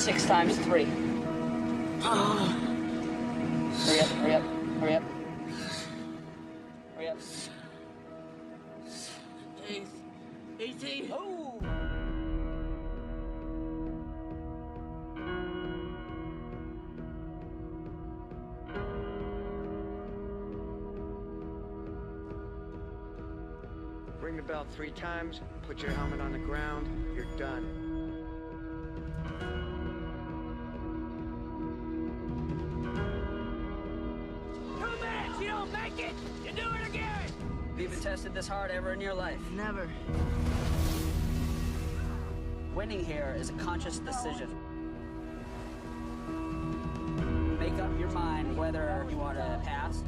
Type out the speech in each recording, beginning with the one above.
6 times 3. Hurry up, hurry up, hurry up. Hurry up. 18. Oh! Ring the bell 3 times, put your helmet on the ground, you're done. You don't make it! You do it again! Have you been tested this hard ever in your life? Never. Winning here is a conscious decision. Make up your mind whether you want to pass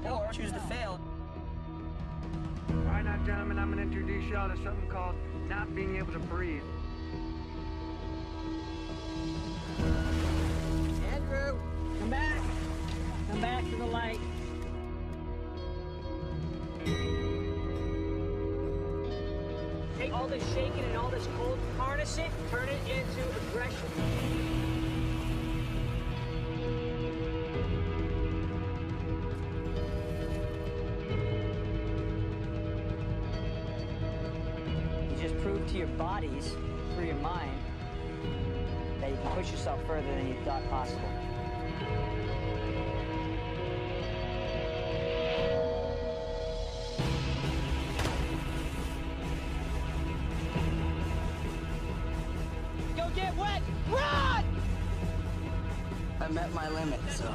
or choose to fail. All right now, gentlemen, I'm going to introduce y'all to something called not being able to breathe. Andrew, come back. Come back to the light. Take all this shaking and all this cold, harness it, turn it into aggression. You just prove to your bodies, through your mind, that you can push yourself further than you thought possible. Get wet! Run! I met my limit, so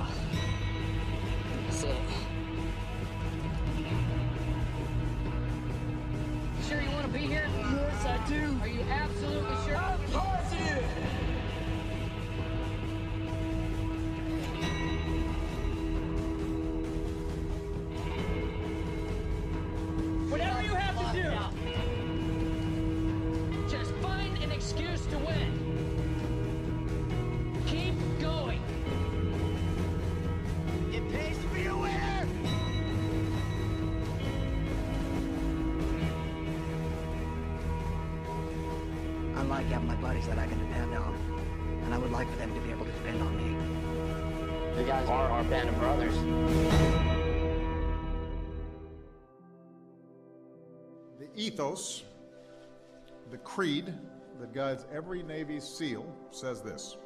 that's it. You sure you want to be here? Yes, I do. Are you absolutely sure? I'm positive! Whatever you have to do, just find an excuse to win. Keep going. It pays to be a winner. I like having my buddies that I can depend on, and I would like for them to be able to depend on me. You guys are our band of brothers. The ethos, the creed that guides every Navy SEAL says this: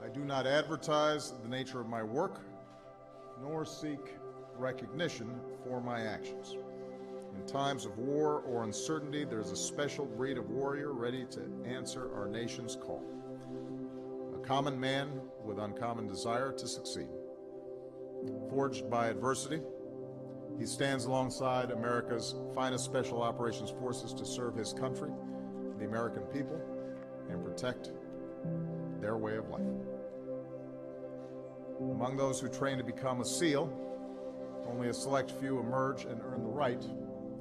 I do not advertise the nature of my work, nor seek recognition for my actions. In times of war or uncertainty, there's a special breed of warrior ready to answer our nation's call. A common man with uncommon desire to succeed. Forged by adversity, he stands alongside America's finest special operations forces to serve his country, the American people, and protect their way of life. Among those who train to become a SEAL, only a select few emerge and earn the right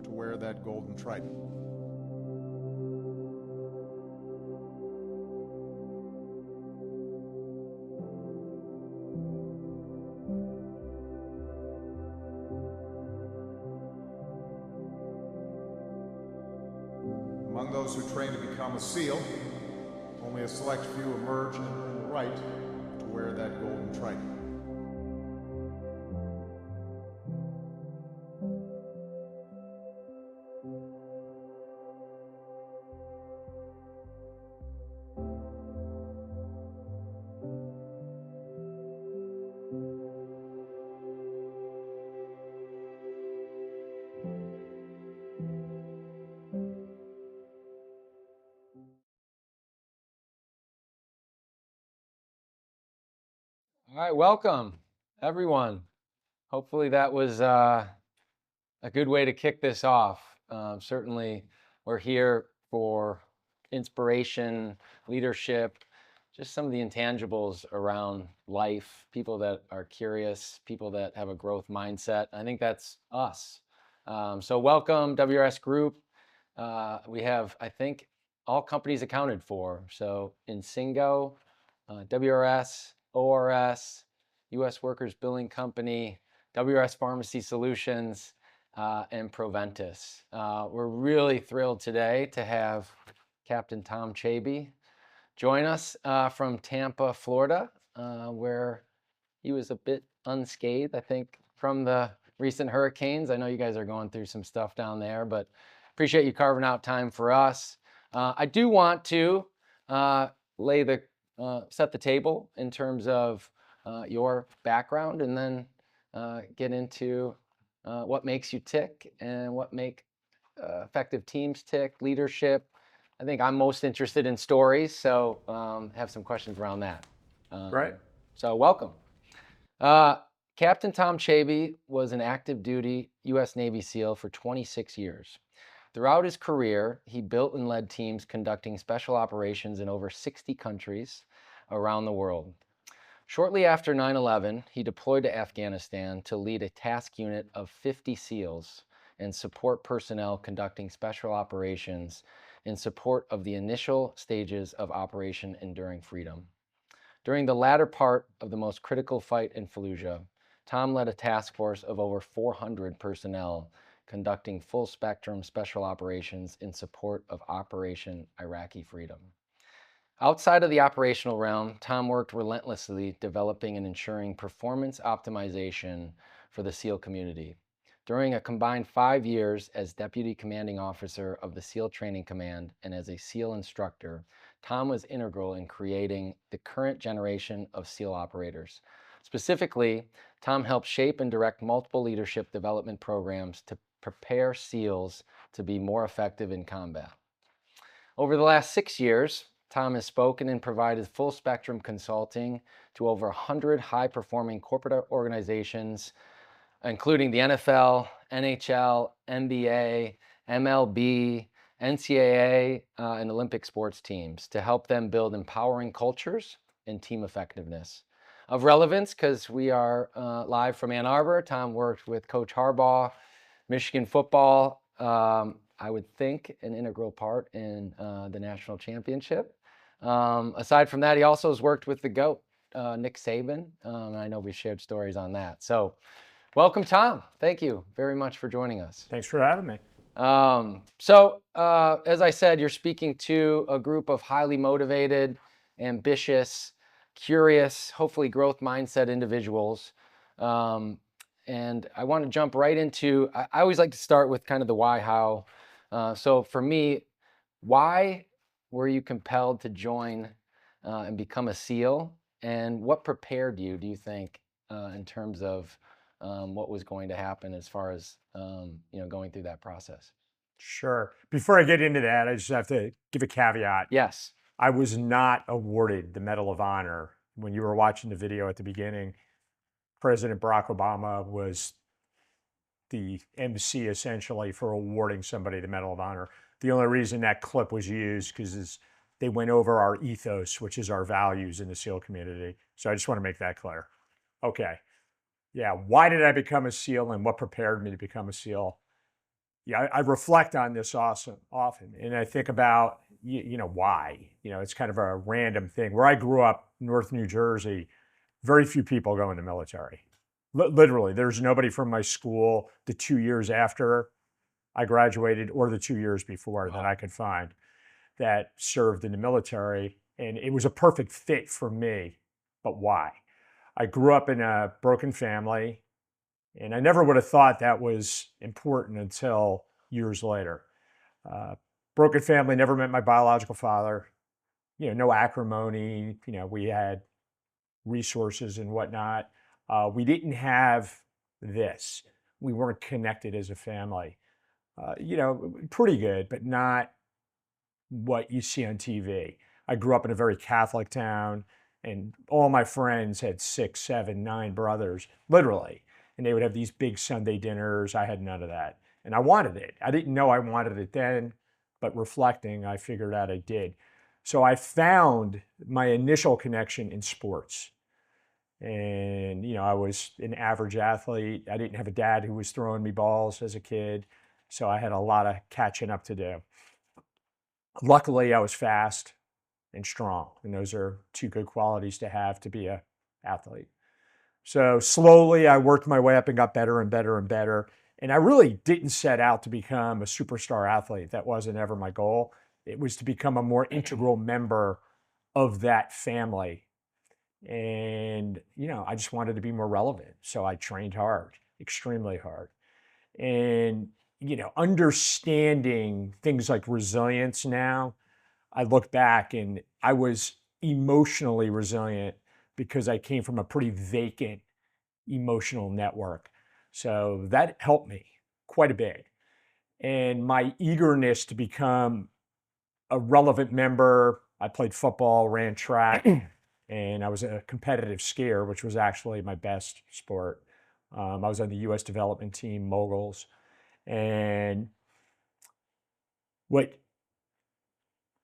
to wear that golden trident. Among those who train to become a SEAL, only a select few emerge and earn the right to wear that golden trident. All right, welcome everyone. Hopefully that was a good way to kick this off. Certainly we're here for inspiration, leadership, just some of the intangibles around life, people that are curious, people that have a growth mindset. I think that's us. So welcome WRS Group. We have, I think, all companies accounted for. So Insingo, WRS, ORS, U.S. Workers Billing Company, WRS Pharmacy Solutions, and Proventus. We're really thrilled today to have Captain Tom Chaby, join us from Tampa, Florida, where he was a bit unscathed, I think, from the recent hurricanes. I know you guys are going through some stuff down there, but appreciate you carving out time for us. I do want to set the table in terms of your background, and then get into what makes you tick and what make effective teams tick, leadership. I think I'm most interested in stories, so have some questions around that. Right. So welcome. Captain Tom Chaby was an active duty U.S. Navy SEAL for 26 years. Throughout his career, he built and led teams conducting special operations in over 60 countries around the world. Shortly after 9/11, he deployed to Afghanistan to lead a task unit of 50 SEALs and support personnel conducting special operations in support of the initial stages of Operation Enduring Freedom. During the latter part of the most critical fight in Fallujah, Tom led a task force of over 400 personnel conducting full-spectrum special operations in support of Operation Iraqi Freedom. Outside of the operational realm, Tom worked relentlessly developing and ensuring performance optimization for the SEAL community. During a combined 5 years as Deputy Commanding Officer of the SEAL Training Command and as a SEAL instructor, Tom was integral in creating the current generation of SEAL operators. Specifically, Tom helped shape and direct multiple leadership development programs to prepare SEALs to be more effective in combat. Over the last 6 years, Tom has spoken and provided full-spectrum consulting to over 100 high-performing corporate organizations, including the NFL, NHL, NBA, MLB, NCAA, and Olympic sports teams to help them build empowering cultures and team effectiveness. Of relevance, because we are live from Ann Arbor, Tom worked with Coach Harbaugh, Michigan football, I would think an integral part in the national championship. Aside from that, he also has worked with the GOAT, Nick Saban, and I know we shared stories on that. So welcome, Tom. Thank you very much for joining us. Thanks for having me. As I said, you're speaking to a group of highly motivated, ambitious, curious, hopefully growth mindset individuals. And I want to jump right into, I always like to start with kind of the why, how. So for me, why were you compelled to join and become a SEAL? And what prepared you, do you think, in terms of what was going to happen as far as going through that process? Sure. Before I get into that, I just have to give a caveat. Yes. I was not awarded the Medal of Honor. When you were watching the video at the beginning, President Barack Obama was the MC essentially for awarding somebody the Medal of Honor. The only reason that clip was used because they went over our ethos, which is our values in the SEAL community. So I just want to make that clear. Okay. Yeah. Why did I become a SEAL and what prepared me to become a SEAL? Yeah, I reflect on this often, and I think about, why. It's kind of a random thing. Where I grew up, North New Jersey, very few people go in the military. Literally, there's nobody from my school the 2 years after I graduated or the 2 years before that I could find that served in the military, and it was a perfect fit for me. But why? I grew up in a broken family. And I never would have thought that was important until years later. Broken family, never met my biological father. No acrimony. We had resources and whatnot. We didn't have this. We weren't connected as a family. Pretty good, but not what you see on TV. I grew up in a very Catholic town, and all my friends had 6, 7, 9 brothers, literally. And they would have these big Sunday dinners. I had none of that. And I wanted it. I didn't know I wanted it then, but reflecting, I figured out I did. So I found my initial connection in sports. And, I was an average athlete. I didn't have a dad who was throwing me balls as a kid. So I had a lot of catching up to do. Luckily, I was fast and strong. And those are 2 good qualities to have to be an athlete. So slowly I worked my way up and got better and better and better. And I really didn't set out to become a superstar athlete. That wasn't ever my goal. It was to become a more integral member of that family. And, I just wanted to be more relevant. So I trained hard, extremely hard. And, understanding things like resilience now, I look back and I was emotionally resilient because I came from a pretty vacant emotional network. So that helped me quite a bit. And my eagerness to become a relevant member, I played football, ran track, and I was a competitive skier, which was actually my best sport. I was on the U.S. development team, moguls. And what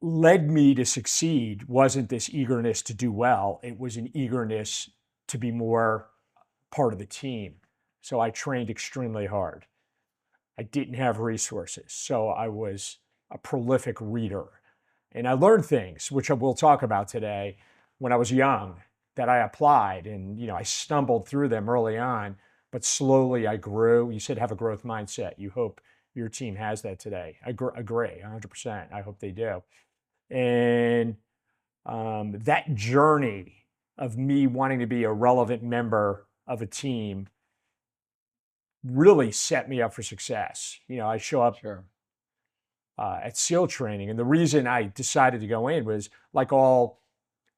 led me to succeed wasn't this eagerness to do well. It was an eagerness to be more part of the team. So I trained extremely hard. I didn't have resources, so I was a prolific reader. And I learned things, which we'll talk about today, when I was young, that I applied. And, I stumbled through them early on, but slowly I grew. You said have a growth mindset. You hope your team has that today. I agree, 100%. I hope they do. And that journey of me wanting to be a relevant member of a team really set me up for success. I show up Sure. At SEAL training, and the reason I decided to go in was, like all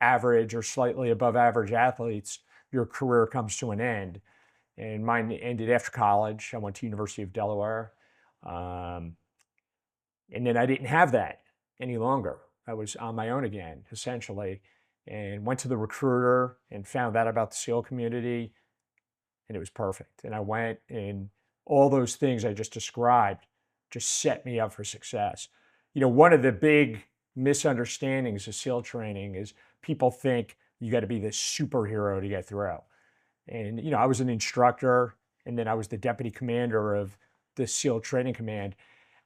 average or slightly above average athletes, your career comes to an end. And mine ended after college. I went to University of Delaware. And then I didn't have that any longer. I was on my own again, essentially, and went to the recruiter and found out about the SEAL community, and it was perfect. And I went, and all those things I just described just set me up for success. One of the big misunderstandings of SEAL training is people think you got to be this superhero to get through. And, I was an instructor, and then I was the deputy commander of the SEAL Training Command.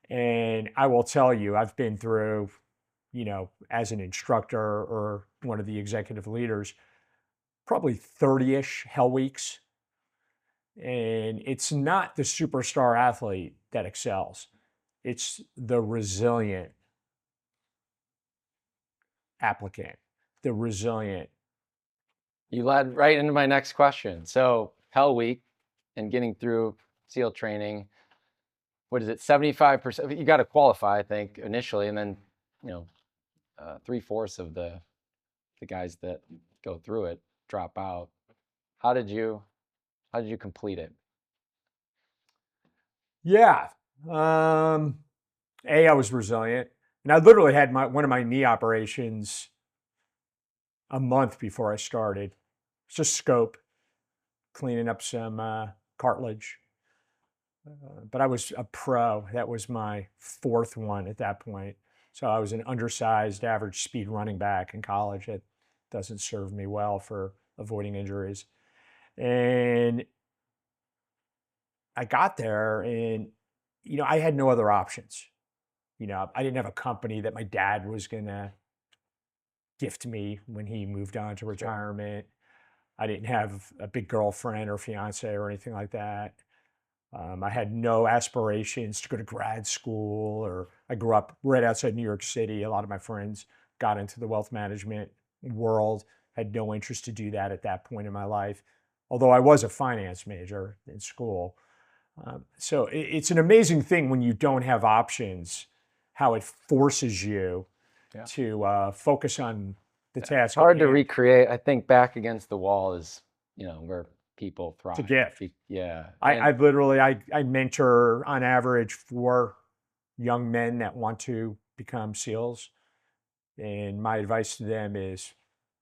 And I will tell you, I've been through, as an instructor or one of the executive leaders, probably 30-ish hell weeks. And it's not the superstar athlete that excels. It's the resilient applicant, the resilient. You led right into my next question. So Hell Week and getting through SEAL training, what is it, 75%? You got to qualify, I think, initially, and then, 3/4 of the guys that go through it drop out. How did you complete it? Yeah. I was resilient. And I literally had one of my knee operations a month before I started. It's just scope, cleaning up some cartilage. But I was a pro. That was my fourth one at that point. So I was an undersized, average speed running back in college. It doesn't serve me well for avoiding injuries. And I got there, and, I had no other options. I didn't have a company that my dad was going to gift me when he moved on to retirement. I didn't have a big girlfriend or fiance or anything like that. I had no aspirations to go to grad school, or I grew up right outside New York City. A lot of my friends got into the wealth management world, had no interest to do that at that point in my life, although I was a finance major in school. So it's an amazing thing when you don't have options, how it forces you to focus on the task. It's hard to recreate. I think back against the wall is, where people thrive. It's a gift. Yeah. I literally, I mentor on average 4 young men that want to become SEALs. And my advice to them is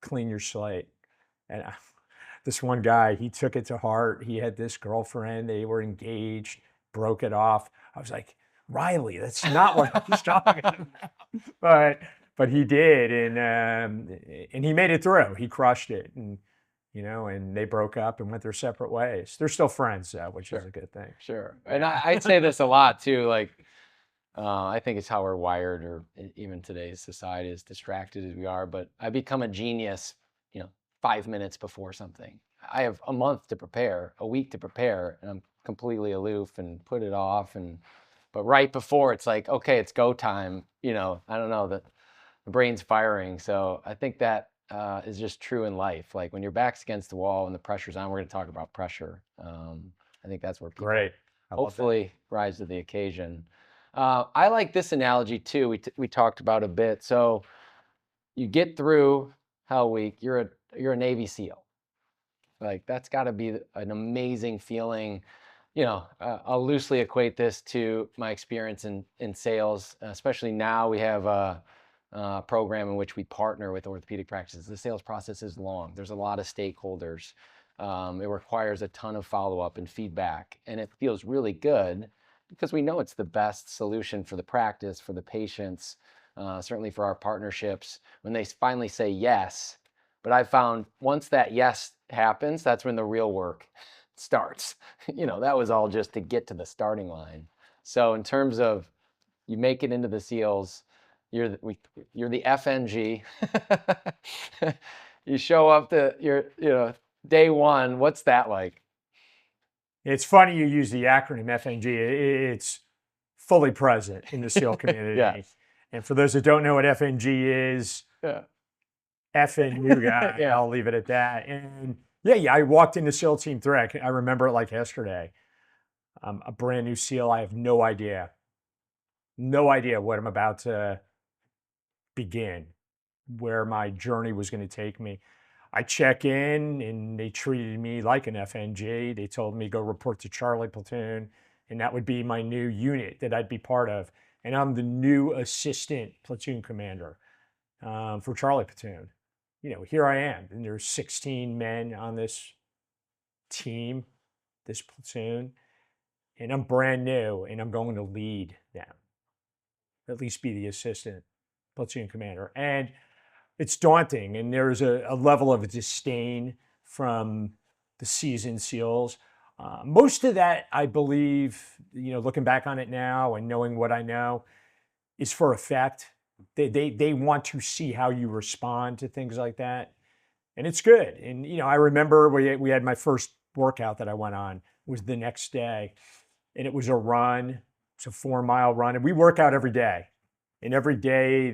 clean your slate. And this one guy, he took it to heart. He had this girlfriend, they were engaged, broke it off. I was like, Riley, that's not what I was talking about. But he did, and he made it through. He crushed it, and and they broke up and went their separate ways. They're still friends, which is a good thing. Sure. And I'd say this a lot too. Like, I think it's how we're wired, or even today's society, as distracted as we are. But I become a genius, 5 minutes before something. I have a month to prepare, a week to prepare, and I'm completely aloof and put it off. But right before, it's like, okay, it's go time. I don't know, the brain's firing. So I think that is just true in life. Like when your back's against the wall and the pressure's on, we're going to talk about pressure. I think that's where people Great. I love that. hopefully rise to the occasion. I like this analogy too. We talked about a bit. So you get through Hell Week. You're a Navy SEAL. Like that's got to be an amazing feeling. You know, I'll loosely equate this to my experience in sales, especially now we have a program in which we partner with orthopedic practices. The sales process is long. There's a lot of stakeholders. It requires a ton of follow-up and feedback, and it feels really good because we know it's the best solution for the practice, for the patients, certainly for our partnerships, when they finally say yes. But I found once that yes happens, that's when the real work starts. You know, that was all just to get to the starting line. So in terms of you make it into the SEALs, you're the FNG. You show up to day one. What's that like? It's funny you use the acronym FNG. It's fully present in the SEAL community. Yes. And for those that don't know what FNG is, FN you guy. Yeah. I'll leave it at that. And yeah, I walked into SEAL Team 3. I remember it like yesterday. I'm a brand new SEAL. I have no idea what I'm about to begin, where my journey was going to take me. I check in and they treated me like an FNG. They told me go report to Charlie Platoon, and that would be my new unit that I'd be part of. And I'm the new assistant platoon commander for Charlie Platoon. You know, here I am, and there's 16 men on this team, this platoon, and I'm brand new, and I'm going to lead them, at least be the assistant platoon commander. And it's daunting, and there's a level of disdain from the seasoned SEALs. Most of that, I believe, you know, looking back on it now and knowing what I know, is for effect. They want to see how you respond to things like that. And it's good. And, you know, I remember we had my first workout that I went on was the next day, and it was a run. It's a 4-mile run, and we work out every day. And every day,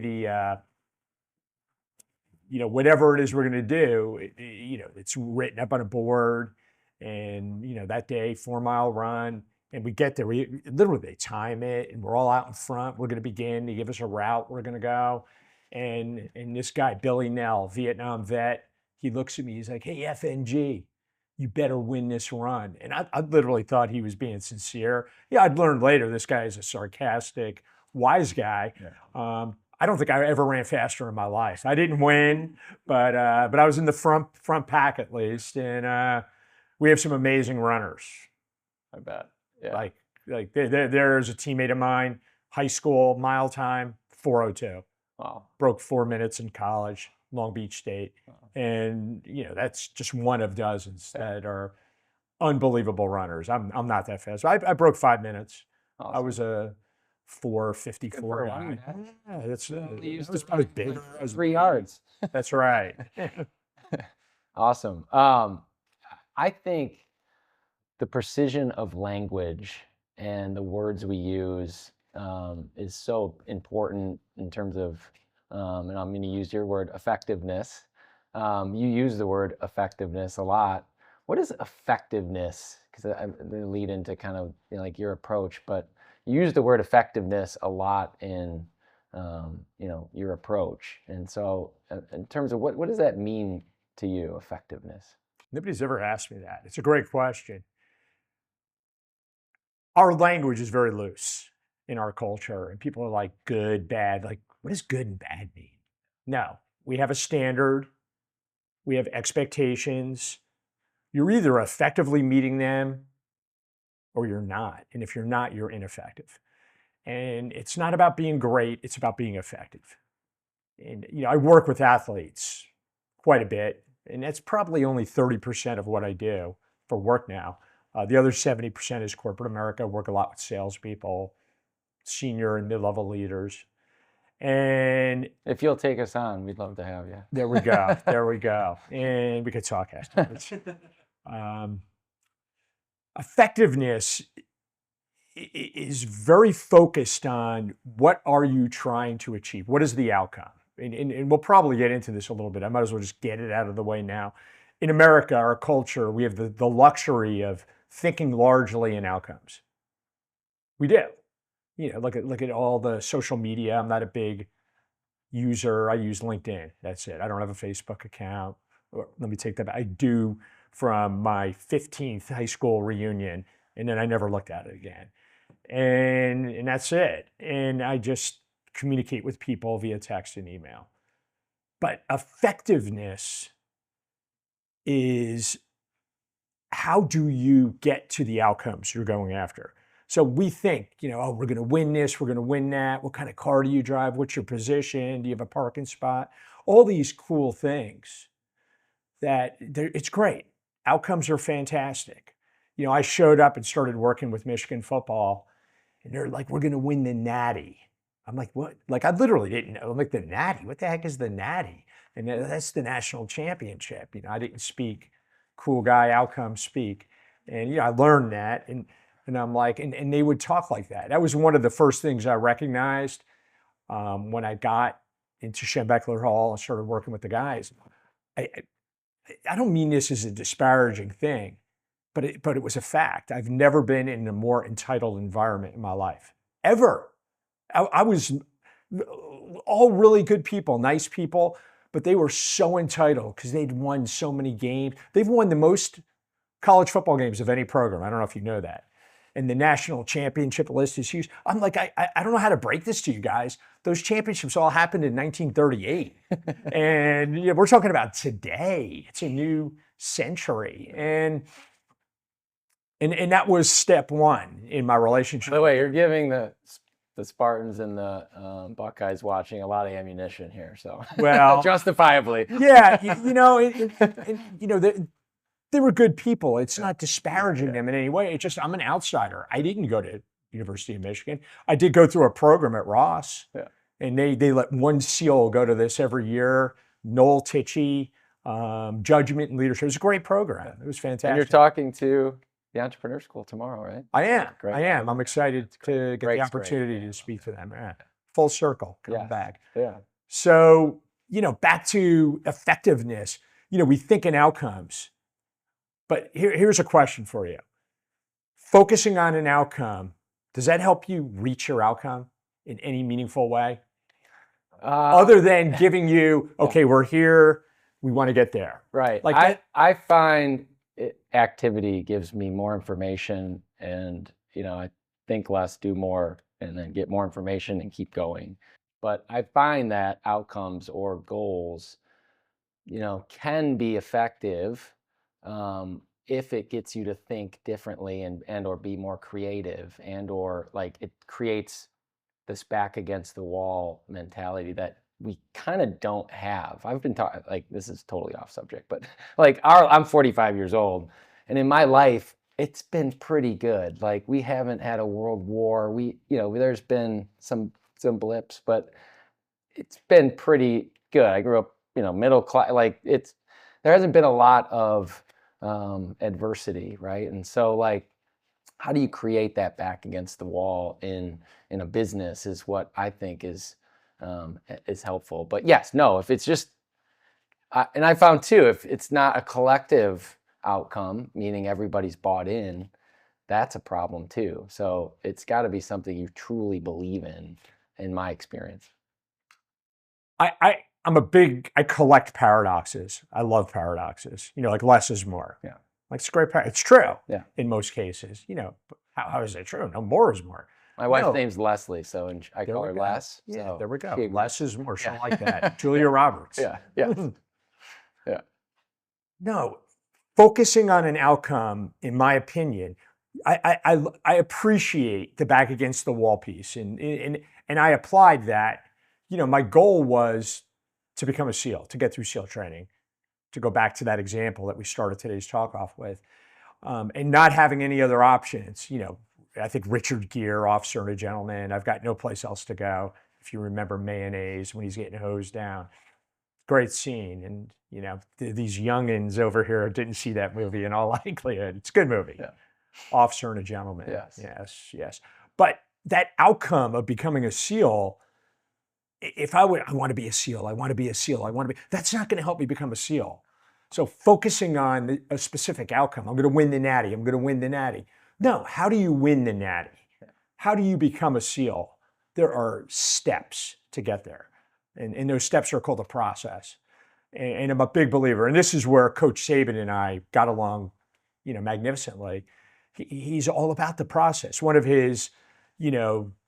whatever it is we're going to do, it's written up on a board. And, that day, 4-mile run. And we get there, literally they time it, and we're all out in front. We're going to begin. They give us a route we're going to go. And this guy, Billy Nell, Vietnam vet, he looks at me. He's like, hey, FNG, you better win this run. And I literally thought he was being sincere. Yeah, I'd learned later this guy is a sarcastic, wise guy. Yeah. I don't think I ever ran faster in my life. I didn't win, but I was in the front pack at least. And we have some amazing runners. I bet. Yeah. Like there's a teammate of mine, high school, mile time, 4:02. Wow. Broke 4 minutes in college, Long Beach State. Wow. And, that's just one of dozens that are unbelievable runners. I'm not that fast. I broke 5 minutes. Awesome. I was a 4:54 guy. Yeah, that's I was bigger. I was 3 yards. That's right. Awesome. I think the precision of language and the words we use is so important in terms of, and I'm going to use your word, effectiveness. You use the word effectiveness a lot. What is effectiveness? Because they lead into kind of like your approach, but you use the word effectiveness a lot in your approach. And so in terms of what does that mean to you, effectiveness? Nobody's ever asked me that. It's a great question. Our language is very loose in our culture, and people are like, good, bad. Like, what does good and bad mean? No, we have a standard. We have expectations. You're either effectively meeting them or you're not. And if you're not, you're ineffective. And it's not about being great. It's about being effective. And, I work with athletes quite a bit, and that's probably only 30% of what I do for work now. The other 70% is corporate America. I work a lot with salespeople, senior and mid-level leaders. And if you'll take us on, we'd love to have you. There we go. There we go. And we could talk afterwards. Effectiveness is very focused on what are you trying to achieve? What is the outcome? and we'll probably get into this a little bit. I might as well just get it out of the way now. In America, our culture, we have the luxury of thinking largely in outcomes. We do. Look at all the social media. I'm not a big user. I use LinkedIn. That's it. I don't have a Facebook account. Or, let me take that back. I do from my 15th high school reunion, and then I never looked at it again. And that's it. And I just communicate with people via text and email. But effectiveness is, how do you get to the outcomes you're going after? So we think, oh, we're going to win this, we're going to win that. What kind of car do you drive? What's your position? Do you have a parking spot? All these cool things it's great. Outcomes are fantastic. I showed up and started working with Michigan football, and they're like, we're going to win the Natty. I'm like, what? Like, I literally didn't know. I'm like, the Natty? What the heck is the Natty? And that's the national championship. I didn't speak cool guy outcome speak. And, I learned that. And I'm like, and they would talk like that. That was one of the first things I recognized when I got into Schembechler Hall and started working with the guys. I don't mean this as a disparaging thing, but it was a fact. I've never been in a more entitled environment in my life, ever. I was all really good people, nice people, but they were so entitled because they'd won so many games. They've won the most college football games of any program. I don't know if you know that. And the national championship list is huge. I'm like, I don't know how to break this to you guys. Those championships all happened in 1938. And we're talking about today. It's a new century. And that was step one in my relationship. By the way, you're giving the Spartans and the Buckeyes watching a lot of ammunition here. So, well, justifiably. Yeah. They were good people. It's not disparaging them in any way. It's just, I'm an outsider. I didn't go to University of Michigan. I did go through a program at Ross, and they let one SEAL go to this every year. Noel Tichy, Judgment and Leadership. It was a great program. It was fantastic. And you're talking to the Entrepreneur School tomorrow, right? I am. Great. I am. I'm excited to get the opportunity to speak to them. Yeah. Full circle, coming back. Yeah. So, back to effectiveness. We think in outcomes. But here's a question for you. Focusing on an outcome, does that help you reach your outcome in any meaningful way? Other than giving you, okay, we're here, we want to get there. Right. I find activity gives me more information, and, I think less, do more, and then get more information and keep going. But I find that outcomes or goals, can be effective if it gets you to think differently and or be more creative, and or like it creates this back against the wall mentality that we kind of don't have. I've been talking, like, this is totally off subject, but like I'm 45 years old, and in my life it's been pretty good. Like, we haven't had a world war. There's been some blips, but it's been pretty good. I grew up, middle class. Like, there hasn't been a lot of adversity, right? And so, like, how do you create that back against the wall in a business is what I think is helpful. But yes, no, if it's just, and I found too, if it's not a collective outcome, meaning everybody's bought in, that's a problem too. So it's got to be something you truly believe in my experience. I collect paradoxes. I love paradoxes. Like less is more. Yeah. Like, it's great. It's true. Yeah. In most cases. How is it true? No, more is more. My wife's name's Leslie, so I call her Les. Yeah, so there we go. Less is more. She'll like that. Julia Roberts. Yeah. Yeah. No, focusing on an outcome, in my opinion, I appreciate the back against the wall piece, and I applied that. My goal was to become a SEAL, to get through SEAL training, to go back to that example that we started today's talk off with, and not having any other options. I think Richard Gere, Officer and a Gentleman, I've got no place else to go. If you remember Mayonnaise when he's getting hosed down. Great scene. And, these youngins over here didn't see that movie in all likelihood. It's a good movie. Yeah. Officer and a Gentleman. Yes. Yes. But that outcome of becoming a SEAL, if I want to be a SEAL, I want to be a SEAL, I want to be, that's not going to help me become a SEAL. So focusing on a specific outcome, I'm going to win the natty, I'm going to win the natty. No, how do you win the natty? How do you become a SEAL? There are steps to get there. And those steps are called a process. And I'm a big believer, and this is where Coach Saban and I got along, magnificently. He's all about the process. One of his,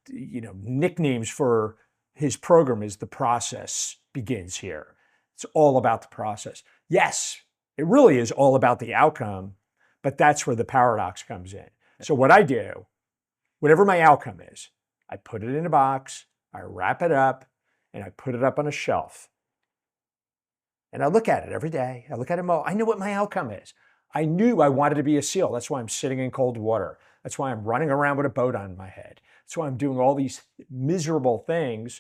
nicknames for his program is "The process begins here." It's all about the process. Yes, it really is all about the outcome, but that's where the paradox comes in. So what I do, whatever my outcome is, I put it in a box, I wrap it up, and I put it up on a shelf. And I look at it every day. I look at it. I know what my outcome is. I knew I wanted to be a SEAL. That's why I'm sitting in cold water. That's why I'm running around with a boat on my head. That's why I'm doing all these miserable things,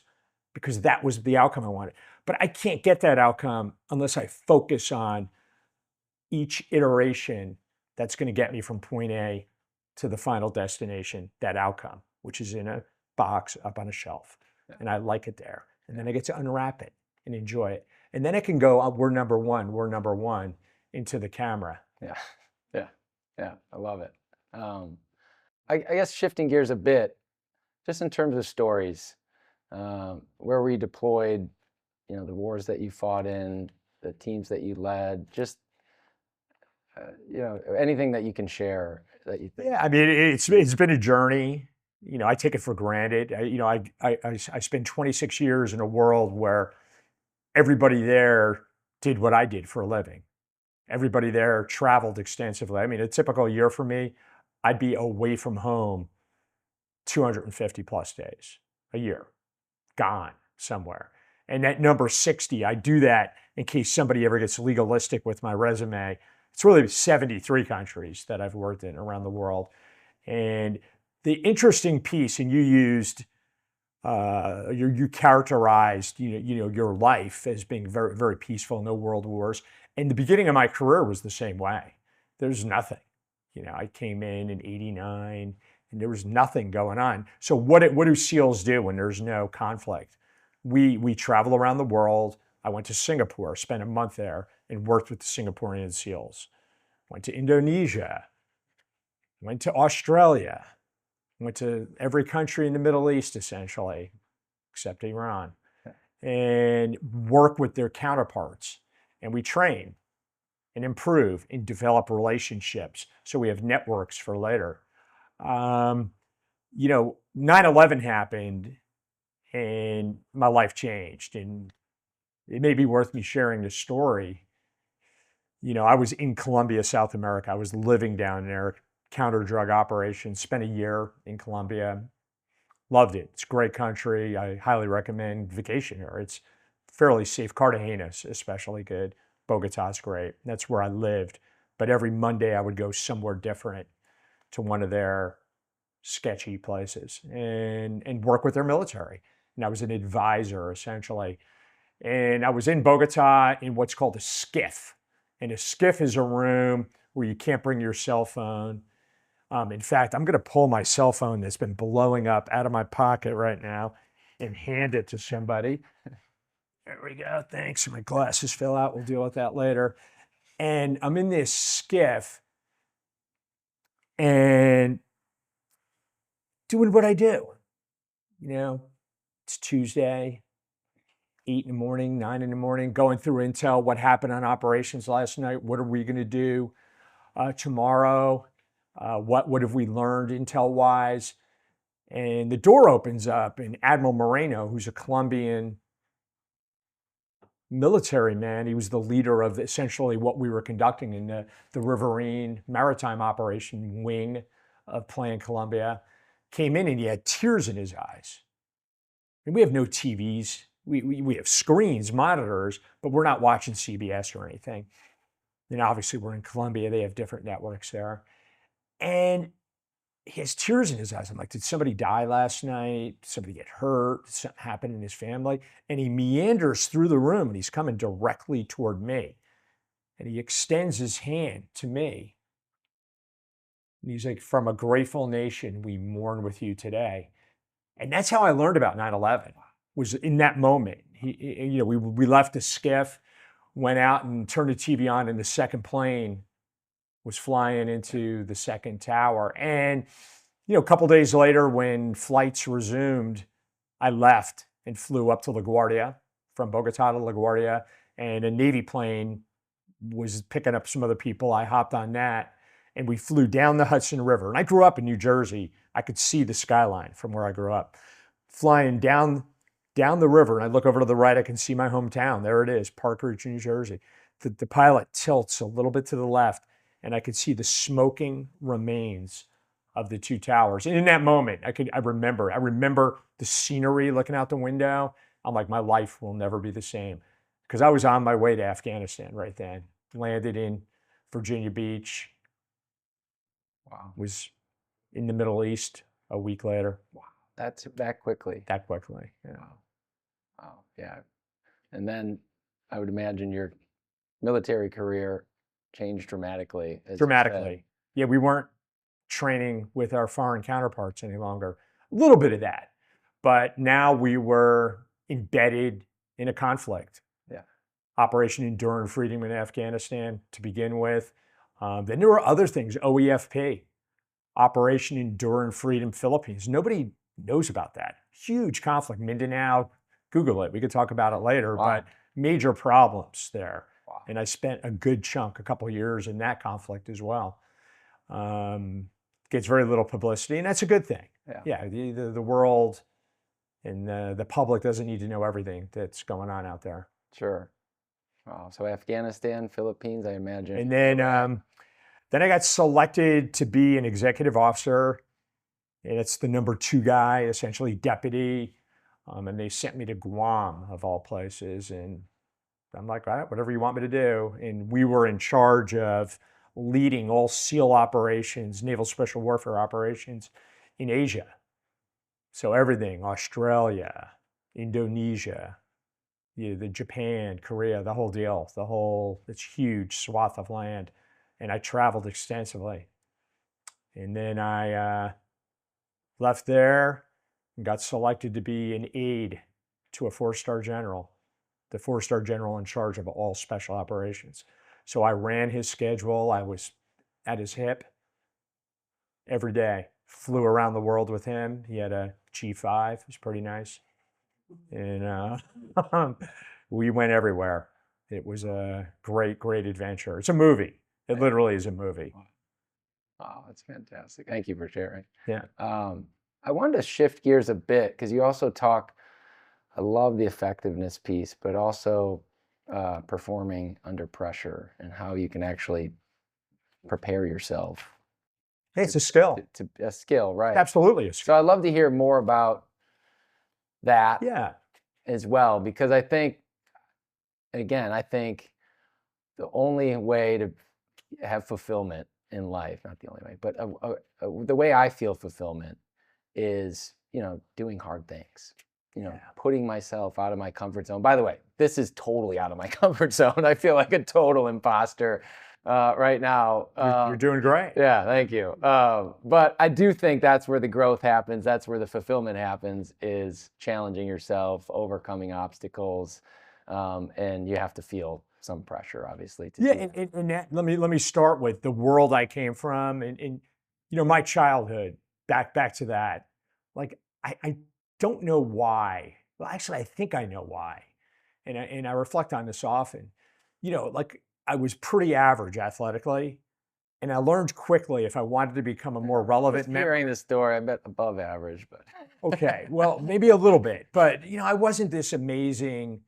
because that was the outcome I wanted. But I can't get that outcome unless I focus on each iteration that's going to get me from point A to the final destination, that outcome, which is in a box up on a shelf. And I like it there. And then I get to unwrap it and enjoy it. And then I can go, we're number one into the camera. Yeah, I love it. I guess shifting gears a bit, just in terms of stories, where were you deployed, the wars that you fought in, the teams that you led, just, anything that you can share that you think. Yeah, I mean, it's been a journey. I take it for granted. I spent 26 years in a world where everybody there did what I did for a living. Everybody there traveled extensively. I mean, a typical year for me, I'd be away from home 250 plus days a year, gone somewhere. And at number 60, I do that in case somebody ever gets legalistic with my resume. It's really 73 countries that I've worked in around the world. And the interesting piece, and you used, you characterized, your life as being very, very peaceful, no world wars. And the beginning of my career was the same way. There's nothing. I came in '89 and there was nothing going on. So what do SEALs do when there's no conflict? We travel around the world. I went to Singapore, spent a month there, and worked with the Singaporean SEALs. Went to Indonesia, went to Australia, went to every country in the Middle East, essentially, except Iran, and work with their counterparts. And we train and improve and develop relationships so we have networks for later. 9/11 happened and my life changed, and it may be worth me sharing this story. I was in Colombia, South America. I was living down there, counter-drug operations, spent a year in Colombia. Loved it. It's a great country. I highly recommend vacation here. It's fairly safe. Cartagena's especially good. Bogota's great. That's where I lived. But every Monday I would go somewhere different to one of their sketchy places and work with their military. And I was an advisor, essentially. And I was in Bogota in what's called a skiff. And a skiff is a room where you can't bring your cell phone. In fact, I'm going to pull my cell phone that's been blowing up out of my pocket right now and hand it to somebody. There we go. Thanks. My glasses fell out. We'll deal with that later. And I'm in this skiff and doing what I do. It's Tuesday, 8 in the morning, 9 in the morning, going through intel, what happened on operations last night, what are we going to do tomorrow, what have we learned intel-wise. And the door opens up, and Admiral Moreno, who's a Colombian military man, he was the leader of essentially what we were conducting in the Riverine Maritime Operation Wing of Plan Colombia, came in and he had tears in his eyes. And we have no TVs. We have screens, monitors, but we're not watching CBS or anything. And obviously we're in Colombia. They have different networks there. And he has tears in his eyes. I'm like, did somebody die last night? Did somebody get hurt? Did something happen in his family? And he meanders through the room and he's coming directly toward me. And he extends his hand to me. And he's like, from a grateful nation, we mourn with you today. And that's how I learned about 9/11. was in that moment. We left the skiff, went out and turned the TV on, and the second plane was flying into the second tower. And, a couple days later, when flights resumed, I left and flew up to LaGuardia, from Bogota to LaGuardia, and a Navy plane was picking up some other people. I hopped on that, and we flew down the Hudson River. And I grew up in New Jersey. I could see the skyline from where I grew up. Flying down the river, and I look over to the right, I can see my hometown. There it is, Park Ridge, New Jersey. The pilot tilts a little bit to the left, and I could see the smoking remains of the two towers. And in that moment, I remember the scenery looking out the window. I'm like, my life will never be the same. Because I was on my way to Afghanistan right then. Landed in Virginia Beach. Wow. Was in the Middle East a week later. Wow. That's that quickly. That quickly, yeah. Wow. Wow. Yeah. And then I would imagine your military career changed dramatically. Dramatically. Yeah, we weren't training with our foreign counterparts any longer. A little bit of that. But now we were embedded in a conflict. Yeah. Operation Enduring Freedom in Afghanistan to begin with. Then there were other things, OEFP, Operation Enduring Freedom Philippines. Nobody knows about that. Huge conflict, Mindanao, Google it. We could talk about it later, wow. But major problems there. Wow. And I spent a good chunk, a couple of years in that conflict as well. Gets very little publicity, and that's a good thing. Yeah, the world and the public doesn't need to know everything that's going on out there. Sure. Wow. So Afghanistan, Philippines, I imagine. And then I got selected to be an executive officer, and it's the number 2 guy, essentially deputy. And they sent me to Guam, of all places. And I'm like, all right, whatever you want me to do. And we were in charge of leading all SEAL operations, naval special warfare operations in Asia. So everything, Australia, Indonesia, the Japan, Korea, the whole deal, it's huge swath of land. And I traveled extensively. And then I left there and got selected to be an aide to a 4-star general, the 4-star general in charge of all special operations. So I ran his schedule. I was at his hip every day. Flew around the world with him. He had a G5. It was pretty nice. And we went everywhere. It was a great, great adventure. It's a movie. It literally is a movie. Wow, that's fantastic. Thank you for sharing. Yeah. I wanted to shift gears a bit because you also talk, I love the effectiveness piece, but also performing under pressure and how you can actually prepare yourself. Hey, it's a skill. A skill, right? Absolutely a skill. So I'd love to hear more about that as well, because I think, again, the only way to have fulfillment in life, not the only way, but the way I feel fulfillment is, doing hard things, putting myself out of my comfort zone. By the way, this is totally out of my comfort zone. I feel like a total imposter right now. You're doing great. Yeah, thank you. But I do think that's where the growth happens. That's where the fulfillment happens, is challenging yourself, overcoming obstacles, and you have to feel some pressure, obviously. And that, let me start with the world I came from, and my childhood. Back to that. Like I don't know why. Well, actually, I think I know why, and I reflect on this often. Like I was pretty average athletically, and I learned quickly if I wanted to become a more relevant. Hearing this story, I bet above average, but okay, well, maybe a little bit, but I wasn't this amazing,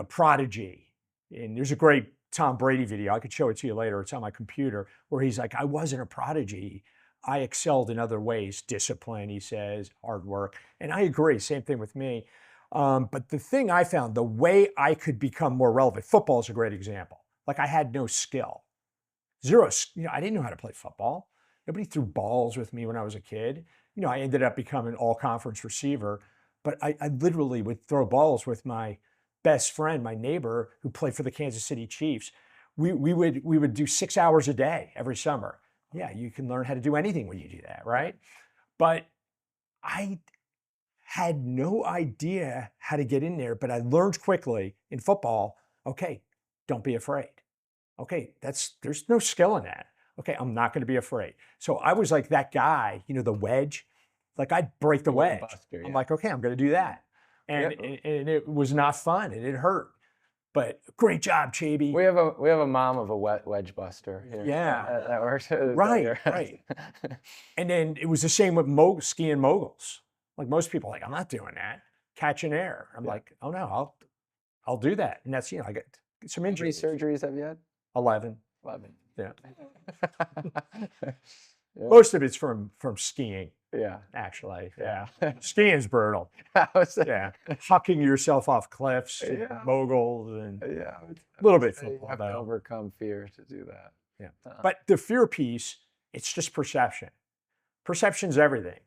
prodigy. And there's a great Tom Brady video. I could show it to you later. It's on my computer, where he's like, I wasn't a prodigy. I excelled in other ways. Discipline, he says, hard work. And I agree. Same thing with me. But the thing I found, the way I could become more relevant, football is a great example. Like I had no skill. Zero. I didn't know how to play football. Nobody threw balls with me when I was a kid. I ended up becoming an all-conference receiver. But I literally would throw balls with my best friend, my neighbor, who played for the Kansas City Chiefs. We would do 6 hours a day every summer. Yeah, you can learn how to do anything when you do that, right? But I had no idea how to get in there, but I learned quickly in football, okay, don't be afraid. Okay, there's no skill in that. Okay, I'm not going to be afraid. So I was like that guy, the wedge. Like I'd break the wedge. Buster, I'm yeah. like, okay, I'm going to do that. And, and it was not fun and it hurt. But great job, Chaby. We have a mom of a wedge buster here. Yeah. That works. Right. And then it was the same with skiing moguls. Like most people, like I'm not doing that. Catch an air. I'm like, oh no, I'll do that. And that's I get some injuries. How many surgeries have you had? 11. 11. Yeah. Yeah. Most of it's from skiing. Yeah. Actually. Yeah. Skiing's brutal. Yeah. Yeah. Hucking yourself off cliffs, Yeah. moguls, and Yeah. a little bit You football have to though. overcome fear to do that. Yeah. But the fear piece, it's just perception. Perception's everything.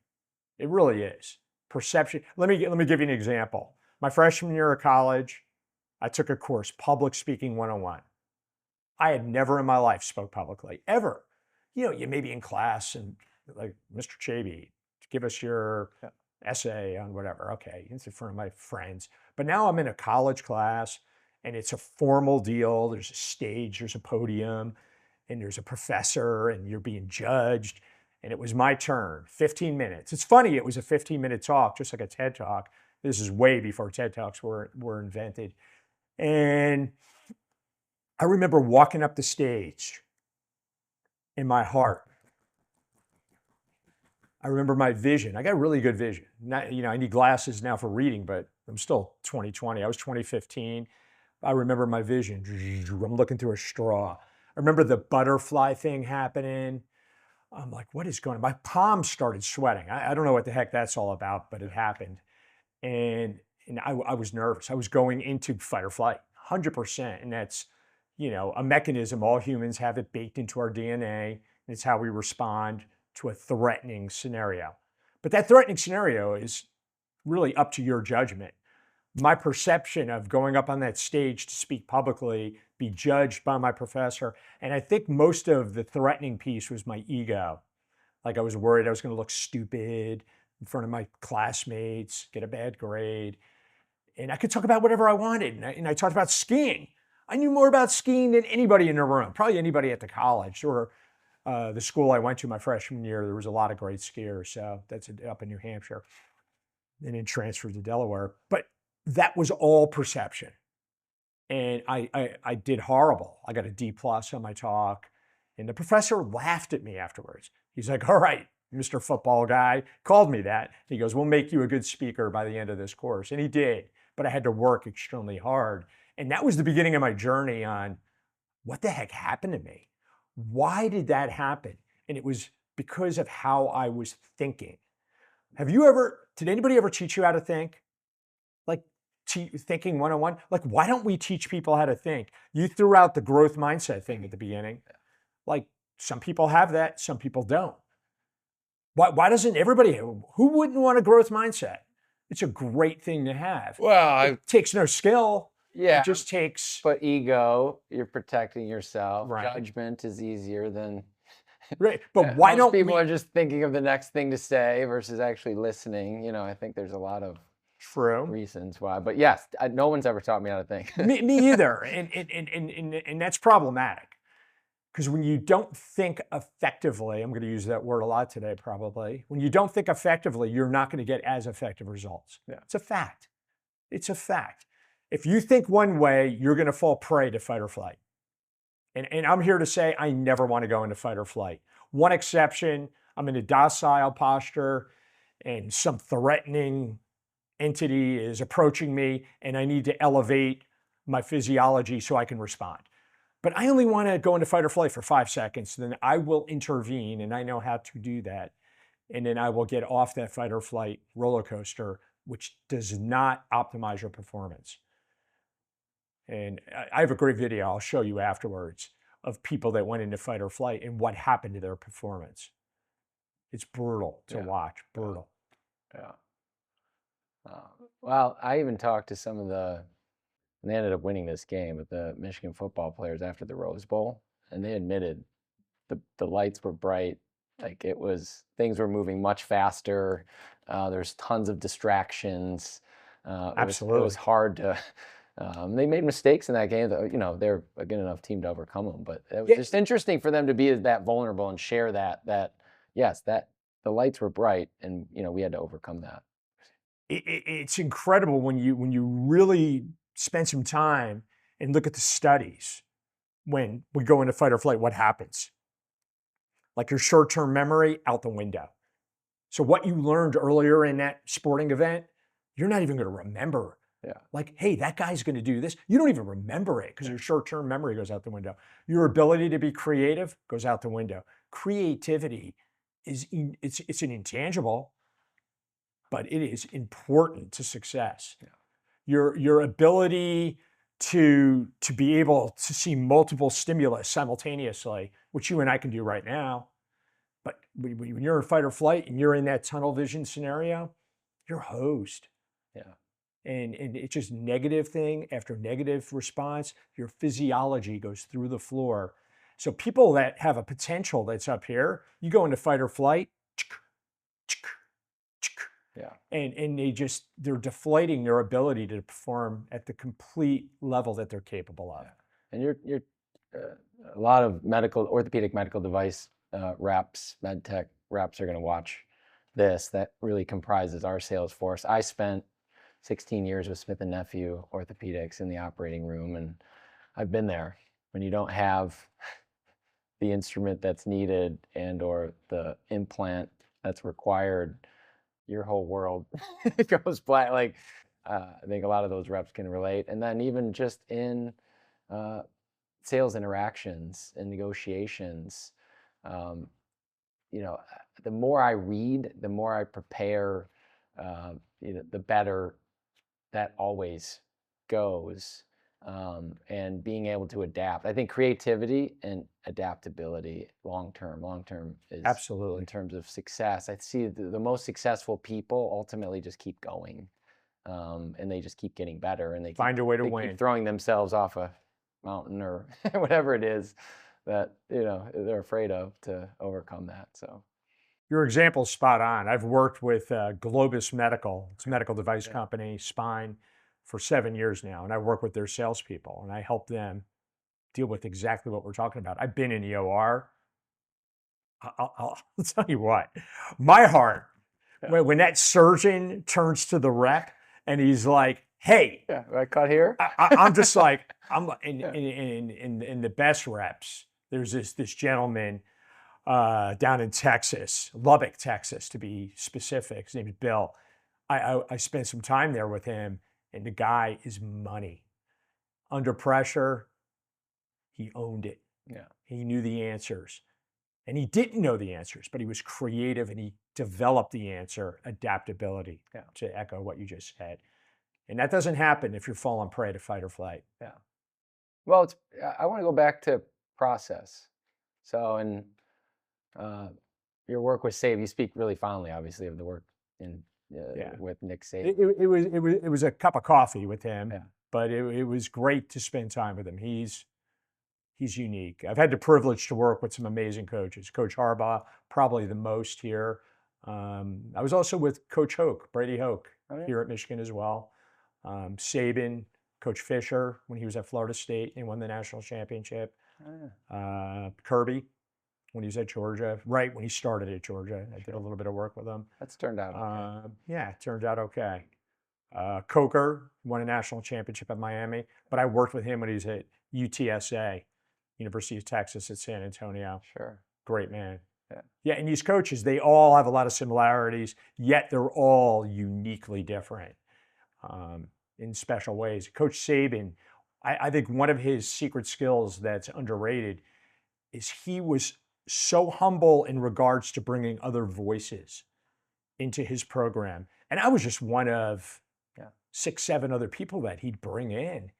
It really is. Perception. Let me give you an example. My freshman year of college, I took a course, Public Speaking 101. I had never in my life spoke publicly, ever. You may be in class and like, Mr. Chaby, give us your essay on whatever. Okay, it's in front of my friends. But now I'm in a college class and it's a formal deal. There's a stage, there's a podium, and there's a professor and you're being judged. And it was my turn, 15 minutes. It's funny, it was a 15-minute talk, just like a TED Talk. This is way before TED Talks were invented. And I remember walking up the stage in my heart. I remember my vision. I got really good vision. Not, I need glasses now for reading, but I'm still 20/20. I was 20/15. I remember my vision. I'm looking through a straw. I remember the butterfly thing happening. I'm like, what is going on? My palms started sweating. I don't know what the heck that's all about, but it happened. And I was nervous. I was going into fight or flight, 100%. And that's, a mechanism. All humans have it baked into our DNA. It's how we respond to a threatening scenario. But that threatening scenario is really up to your judgment. My perception of going up on that stage to speak publicly, be judged by my professor, and I think most of the threatening piece was my ego. Like I was worried I was going to look stupid in front of my classmates, get a bad grade. And I could talk about whatever I wanted. And I talked about skiing. I knew more about skiing than anybody in the room, probably anybody at the college or the school I went to my freshman year. There was a lot of great skiers. So that's up in New Hampshire. And then transferred to Delaware. But that was all perception. And I did horrible. I got a D+ on my talk. And the professor laughed at me afterwards. He's like, all right, Mr. Football Guy, called me that. He goes, we'll make you a good speaker by the end of this course. And he did. But I had to work extremely hard. And that was the beginning of my journey on what the heck happened to me? Why did that happen? And it was because of how I was thinking. Did anybody ever teach you how to think? Like thinking 101? Like, why don't we teach people how to think? You threw out the growth mindset thing at the beginning. Like, some people have that, some people don't. Why doesn't everybody, who wouldn't want a growth mindset? It's a great thing to have. Well, it takes no skill. Yeah. It just takes. But ego, you're protecting yourself. Right. Judgment is easier than. Right. But why most don't people are just thinking of the next thing to say versus actually listening? I think there's a lot of reasons why. But yes, no one's ever taught me how to think. me either. And that's problematic. Because when you don't think effectively, I'm going to use that word a lot today probably. When you don't think effectively, you're not going to get as effective results. Yeah. It's a fact. It's a fact. If you think one way, you're going to fall prey to fight or flight. And I'm here to say I never want to go into fight or flight. One exception, I'm in a docile posture and some threatening entity is approaching me and I need to elevate my physiology so I can respond. But I only want to go into fight or flight for 5 seconds. Then I will intervene, and I know how to do that. And then I will get off that fight or flight roller coaster, which does not optimize your performance. And I have a great video I'll show you afterwards of people that went into fight or flight and what happened to their performance. It's brutal to watch, brutal. Yeah. Well, I even talked to some of and they ended up winning this game with the Michigan football players after the Rose Bowl, and they admitted the lights were bright, Like things were moving much faster. There's tons of distractions. Absolutely. It was hard to. They made mistakes in that game. They're a good enough team to overcome them. But it was just interesting for them to be that vulnerable and share that yes, that the lights were bright, and we had to overcome that. It's incredible when you really spend some time and look at the studies. When we go into fight or flight, what happens? Like your short-term memory out the window. So what you learned earlier in that sporting event, you're not even going to remember. Yeah. Like, hey, that guy's going to do this. You don't even remember it because your short-term memory goes out the window. Your ability to be creative goes out the window. Creativity it's an intangible, but it is important to success. Yeah. Your ability to be able to see multiple stimulus simultaneously, which you and I can do right now. But when you're in fight or flight and you're in that tunnel vision scenario, you're hosed. Yeah. And it's just negative thing after negative response. Your physiology goes through the floor. So people that have a potential that's up here, you go into fight or flight, yeah, and they're deflating their ability to perform at the complete level that they're capable of. Yeah. And you're a lot of orthopedic medical device reps, med tech reps are going to watch this. That really comprises our sales force. I spent 16 years with Smith & Nephew Orthopedics in the operating room, and I've been there. When you don't have the instrument that's needed and or the implant that's required, your whole world goes black. Like I think a lot of those reps can relate. And then even just in sales interactions and negotiations, the more I read, the more I prepare, the better that always goes. And being able to adapt. I think creativity and adaptability long term is absolutely in terms of success. I see the most successful people ultimately just keep going, and they just keep getting better, and they find a way to win. Keep throwing themselves off a mountain or whatever it is that they're afraid of to overcome that. So your example's spot on. I've worked with Globus Medical. It's a medical device company, spine, for 7 years now, and I work with their salespeople, and I help them deal with exactly what we're talking about. I've been in the OR. I'll tell you what, my heart, when that surgeon turns to the rep and he's like, hey, I cut here. I'm just like, I'm in the best reps. There's this gentleman down in Texas, Lubbock, Texas, to be specific. His name is Bill. I spent some time there with him, and the guy is money. Under pressure, he owned it. Yeah. He knew the answers. And he didn't know the answers, but he was creative and he developed the answer, adaptability, to echo what you just said. And that doesn't happen if you're falling prey to fight or flight. Yeah. Well, I want to go back to process. So in your work with Save, you speak really fondly, obviously, of the work with Nick Save. It was a cup of coffee with him, yeah. But it was great to spend time with him. He's unique. I've had the privilege to work with some amazing coaches. Coach Harbaugh, probably the most here. I was also with Coach Hoke, Brady Hoke, here at Michigan as well. Saban, Coach Fisher, when he was at Florida State and won the national championship. Kirby, when he was at Georgia, right when he started at Georgia. I did a little bit of work with him. That's turned out okay. Yeah, it turned out okay. Coker won a national championship at Miami, but I worked with him when he was at UTSA, University of Texas at San Antonio. Sure. Great man. Yeah. Yeah, and these coaches, they all have a lot of similarities, yet they're all uniquely different in special ways. Coach Saban, I think one of his secret skills that's underrated is he was so humble in regards to bringing other voices into his program. And I was just one of 6, 7 other people that he'd bring in.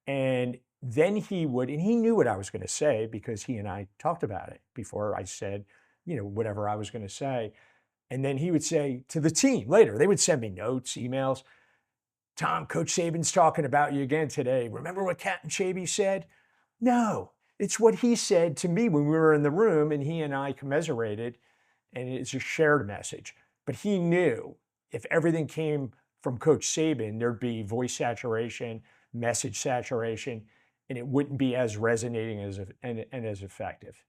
And then he knew what I was going to say because he and I talked about it before I said, whatever I was going to say. And then he would say to the team later, they would send me notes, emails. Tom, Coach Saban's talking about you again today. Remember what Captain Chaby said? No, it's what he said to me when we were in the room and he and I commiserated. and it's a shared message. But he knew if everything came from Coach Saban, there'd be voice saturation, message saturation, and it wouldn't be as resonating and as effective.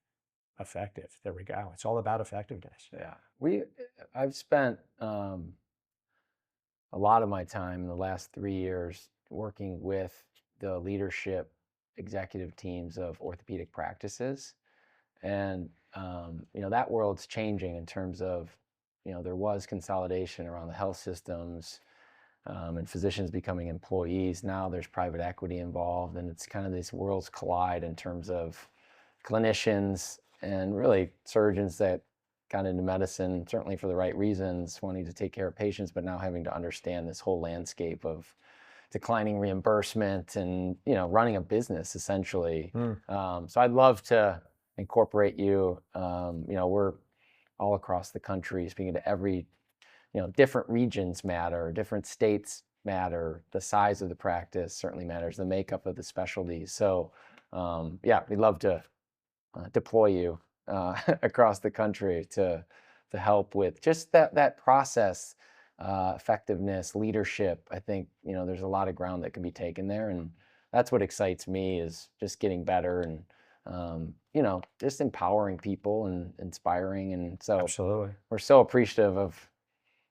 There we go. It's all about effectiveness. Yeah. I've spent a lot of my time in the last 3 years working with the leadership executive teams of orthopedic practices. And, that world's changing in terms of, there was consolidation around the health systems and physicians becoming employees. Now there's private equity involved, and it's kind of these worlds collide in terms of clinicians and really surgeons that got into medicine, certainly for the right reasons, wanting to take care of patients, but now having to understand this whole landscape of declining reimbursement and, running a business essentially. So I'd love to incorporate you. We're all across the country speaking to every, different regions matter, different states matter, the size of the practice certainly matters, the makeup of the specialties. So we'd love to deploy you across the country to help with just that process, effectiveness, leadership. I think there's a lot of ground that can be taken there, and that's what excites me, is just getting better and just empowering people and inspiring. And so Absolutely. we're so appreciative of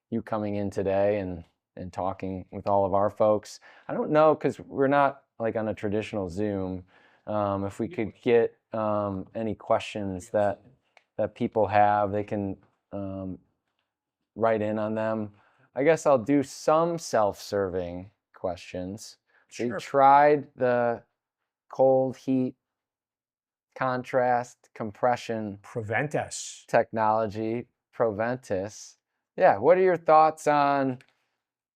you coming in today and talking with all of our folks. I don't know, because we're not like on a traditional Zoom, if we could get any questions that people have, they can write in on them. I guess I'll do some self-serving questions. So you tried the cold, heat, contrast, compression Preventus technology, Preventus. Yeah, what are your thoughts on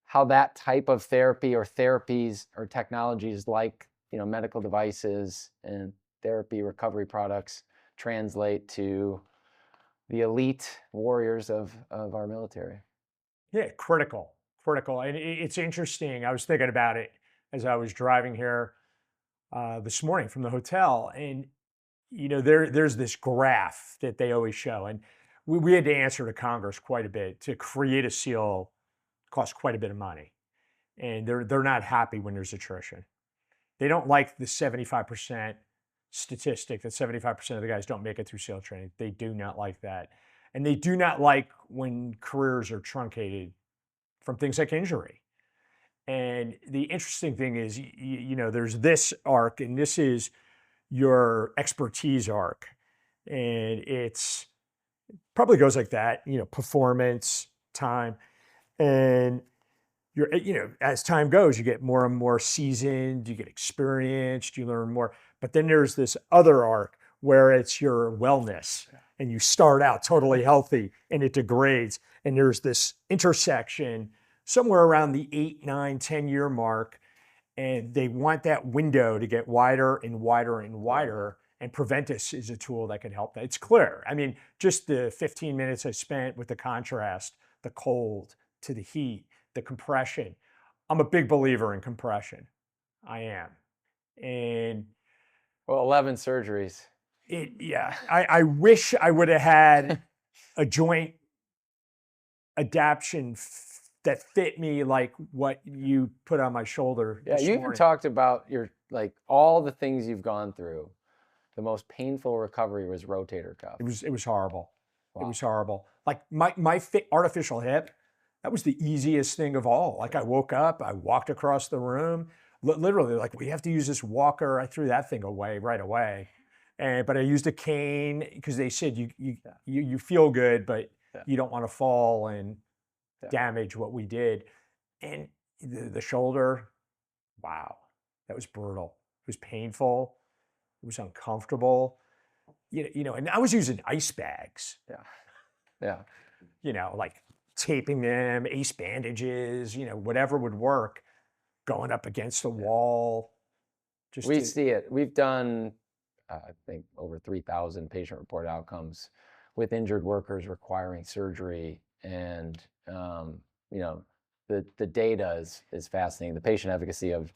how that type of therapy or therapies or technologies like, medical devices and therapy recovery products translate to the elite warriors of our military? Yeah, critical. And it's interesting. I was thinking about it as I was driving here this morning from the hotel, and there's this graph that they always show, and we had to answer to Congress quite a bit. To create a SEAL costs quite a bit of money, and they're not happy when there's attrition. They don't like the 75% statistic that 75% of the guys don't make it through SEAL training. They do not like that, and they do not like when careers are truncated from things like injury. And the interesting thing is, there's this arc, and this is your expertise arc, and it's probably goes like that, performance, time, and as time goes, you get more and more seasoned, you get experienced, you learn more. But then there's this other arc where it's your wellness, and you start out totally healthy and it degrades. And there's this intersection somewhere around the 8, 9, 10-year mark. And they want that window to get wider and wider and wider. And Preventus is a tool that can help that. It's clear. I mean, just the 15 minutes I spent with the contrast, the cold to the heat, the compression. I'm a big believer in compression. I am. And 11 surgeries. I wish I would have had a joint adaptation that fit me like what you put on my shoulder. Yeah, you even talked about all the things you've gone through. The most painful recovery was rotator cuff. It was horrible. Wow. It was horrible. Like my artificial hip, that was the easiest thing of all. Like I woke up, I walked across the room, literally like, we have to use this walker. I threw that thing away right away. But I used a cane because they said you feel good, but you don't want to fall and damage what we did. And the shoulder, wow, that was brutal. It was painful. It was uncomfortable. And I was using ice bags. Yeah. Like taping them, ace bandages, whatever would work, going up against the wall. We see it. We've done, I think, over 3,000 patient-reported outcomes with injured workers requiring surgery. And, the data is fascinating. The patient efficacy of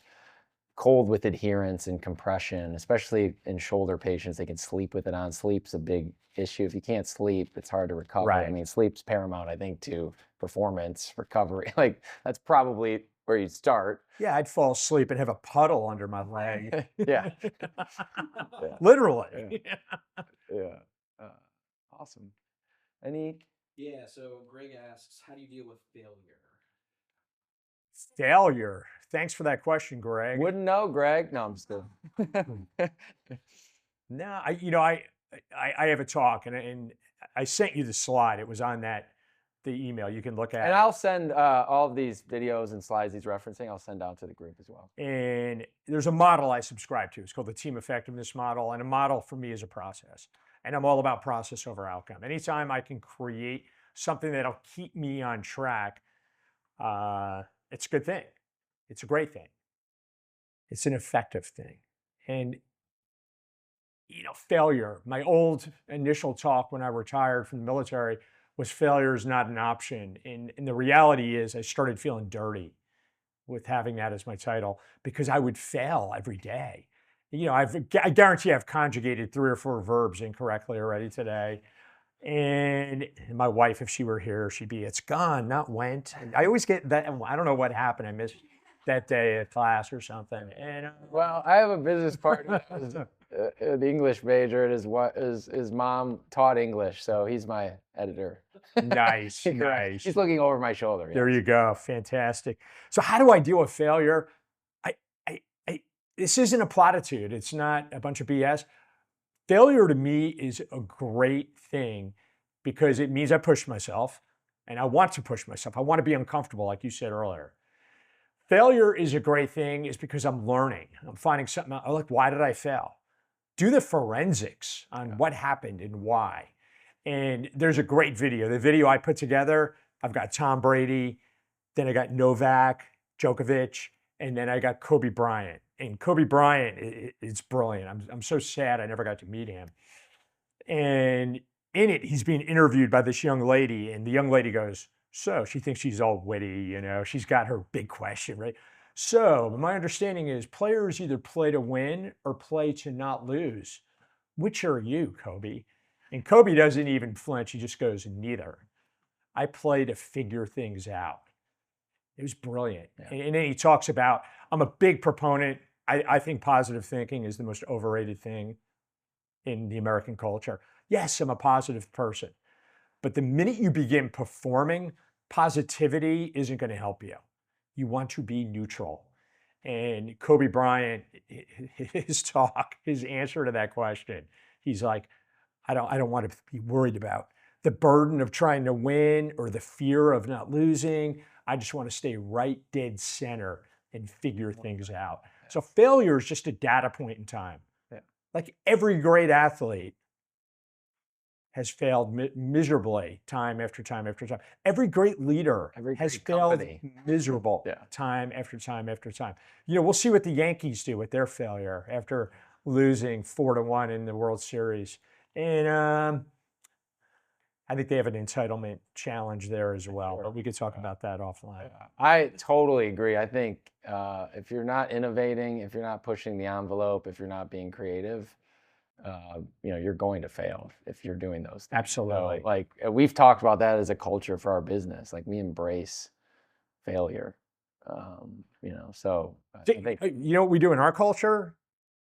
cold with adherence and compression, especially in shoulder patients. They can sleep with it on. Sleep's a big issue. If you can't sleep, it's hard to recover. I Right. mean, sleep's paramount, I think, to performance, recovery. Like, that's probably where you start. Yeah, I'd fall asleep and have a puddle under my leg. Yeah. Literally. Yeah. Awesome. Any? Yeah, so Greg asks, how do you deal with failure? Failure. Thanks for that question, Greg. Wouldn't know, Greg. No, I'm just kidding. No, I have a talk, and I sent you the slide. It was on the email. You can look at And it. I'll send all of these videos and slides he's referencing. I'll send out to the group as well. And there's a model I subscribe to. It's called the team effectiveness model. And a model for me is a process. And I'm all about process over outcome. Anytime I can create something that'll keep me on track, it's a good thing. It's a great thing. It's an effective thing. And, failure. My old initial talk when I retired from the military was failure is not an option. And the reality is I started feeling dirty with having that as my title because I would fail every day. I guarantee I've conjugated 3 or 4 verbs incorrectly already today. And my wife, if she were here, she'd be, it's gone, not went. And I always get that. I don't know what happened. I missed that day at class or something. And well, I have a business partner that was the English major, and his mom taught English, so he's my editor. Nice, nice. He's looking over my shoulder. There you go. Fantastic. So how do I deal with failure? This isn't a platitude. It's not a bunch of BS. Failure to me is a great thing because it means I push myself, and I want to push myself. I want to be uncomfortable, like you said earlier. Failure is a great thing is because I'm learning. I'm finding something out. Like, why did I fail? Do the forensics on what happened and why. And there's a great video. The video I put together, I've got Tom Brady, then I got Novak, Djokovic, and then I got Kobe Bryant. And Kobe Bryant, it's brilliant. I'm so sad I never got to meet him. And in it, he's being interviewed by this young lady, and the young lady goes, so she thinks she's all witty, she's got her big question, right? So my understanding is players either play to win or play to not lose. Which are you, Kobe? And Kobe doesn't even flinch. He just goes, neither. I play to figure things out. It was brilliant. Yeah. And then he talks about, I'm a big proponent. I think positive thinking is the most overrated thing in the American culture. Yes, I'm a positive person. But the minute you begin performing, positivity isn't going to help you. You want to be neutral. And Kobe Bryant, his talk, his answer to that question, he's like, I don't want to be worried about the burden of trying to win or the fear of not losing. I just want to stay right dead center and figure things out. So failure is just a data point in time. Yeah. Like every great athlete has failed miserably time after time after time. Every great leader has failed miserable time after time after time. We'll see what the Yankees do with their failure after losing 4-1 in the World Series. And I think they have an entitlement challenge there as well, but we could talk about that offline. I totally agree. I think if you're not innovating, if you're not pushing the envelope, if you're not being creative, you're going to fail if you're doing those things. Absolutely. So, like we've talked about that as a culture for our business. Like we embrace failure. So I think, what we do in our culture,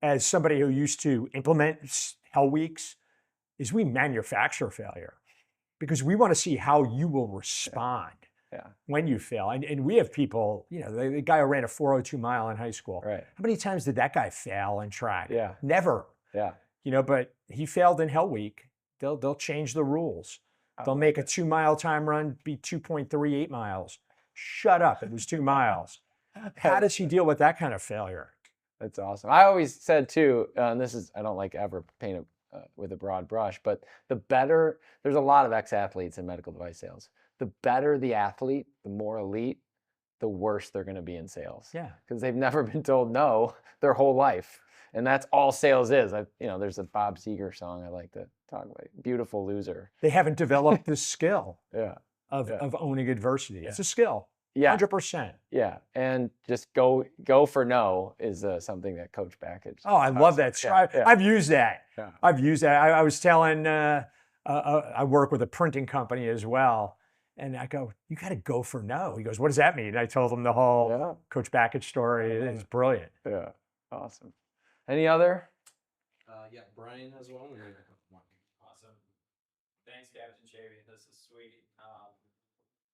as somebody who used to implement Hell Weeks, is we manufacture failure. Because we want to see how you will respond when you fail. And we have people, the guy who ran a 402 mile in high school. Right. How many times did that guy fail in track? Yeah. Never. Yeah. But he failed in Hell Week. They'll change the rules. They'll make a 2-mile time run be 2.38 miles. Shut up. It was 2 miles. How does he deal with that kind of failure? That's awesome. I always said too, and I don't like ever paint it with a broad brush, but there's a lot of ex-athletes in medical device sales. The better the athlete, the more elite, the worse they're going to be in sales. Yeah. Because they've never been told no their whole life. And that's all sales is. There's a Bob Seger song I like to talk about. Beautiful loser. They haven't developed the skill of owning adversity. It's a skill. Yeah. 100%. Yeah. And just go for no is something that Coach Backage. Oh, I love that. Yeah. I've used that. Yeah. I've used that. I was telling, I work with a printing company as well. And I go, you got to go for no. He goes, what does that mean? And I told him the whole Coach Backage story. It's brilliant. Yeah. Awesome. Any other? Yeah, Brian has one. Awesome. Thanks, Captain Chaby. This is sweet.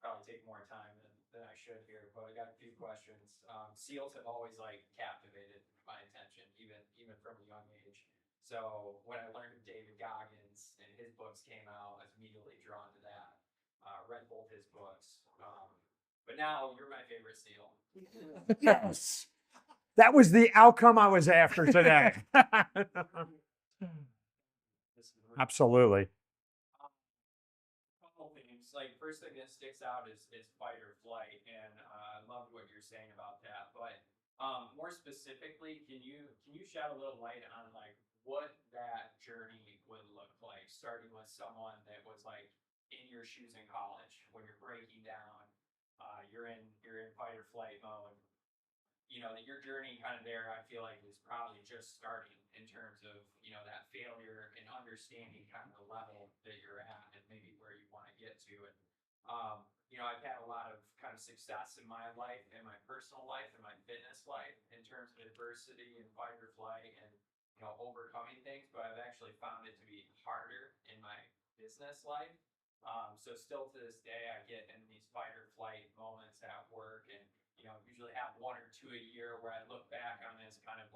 Probably take more time than I should here, but I got a few questions. SEALs have always captivated my attention, even from a young age. So when I learned of David Goggins and his books came out, I was immediately drawn to that. Read both his books. But now you're my favorite SEAL. Yes. That was the outcome I was after today. Absolutely. Couple things. First thing that sticks out is fight or flight, and I loved what you're saying about that. But more specifically, can you shed a little light on what that journey would look like, starting with someone that was in your shoes in college when you're breaking down, you're in fight or flight mode. Your journey kind of there, I feel like, is probably just starting in terms of, that failure and understanding kind of the level that you're at and maybe where you want to get to. And, I've had a lot of kind of success in my life, in my personal life, in my fitness life, in terms of adversity and fight or flight and, overcoming things, but I've actually found it to be harder in my business life. So still to this day, I get in these fight or flight moments at work and, usually have one or two a year where I look back on as kind of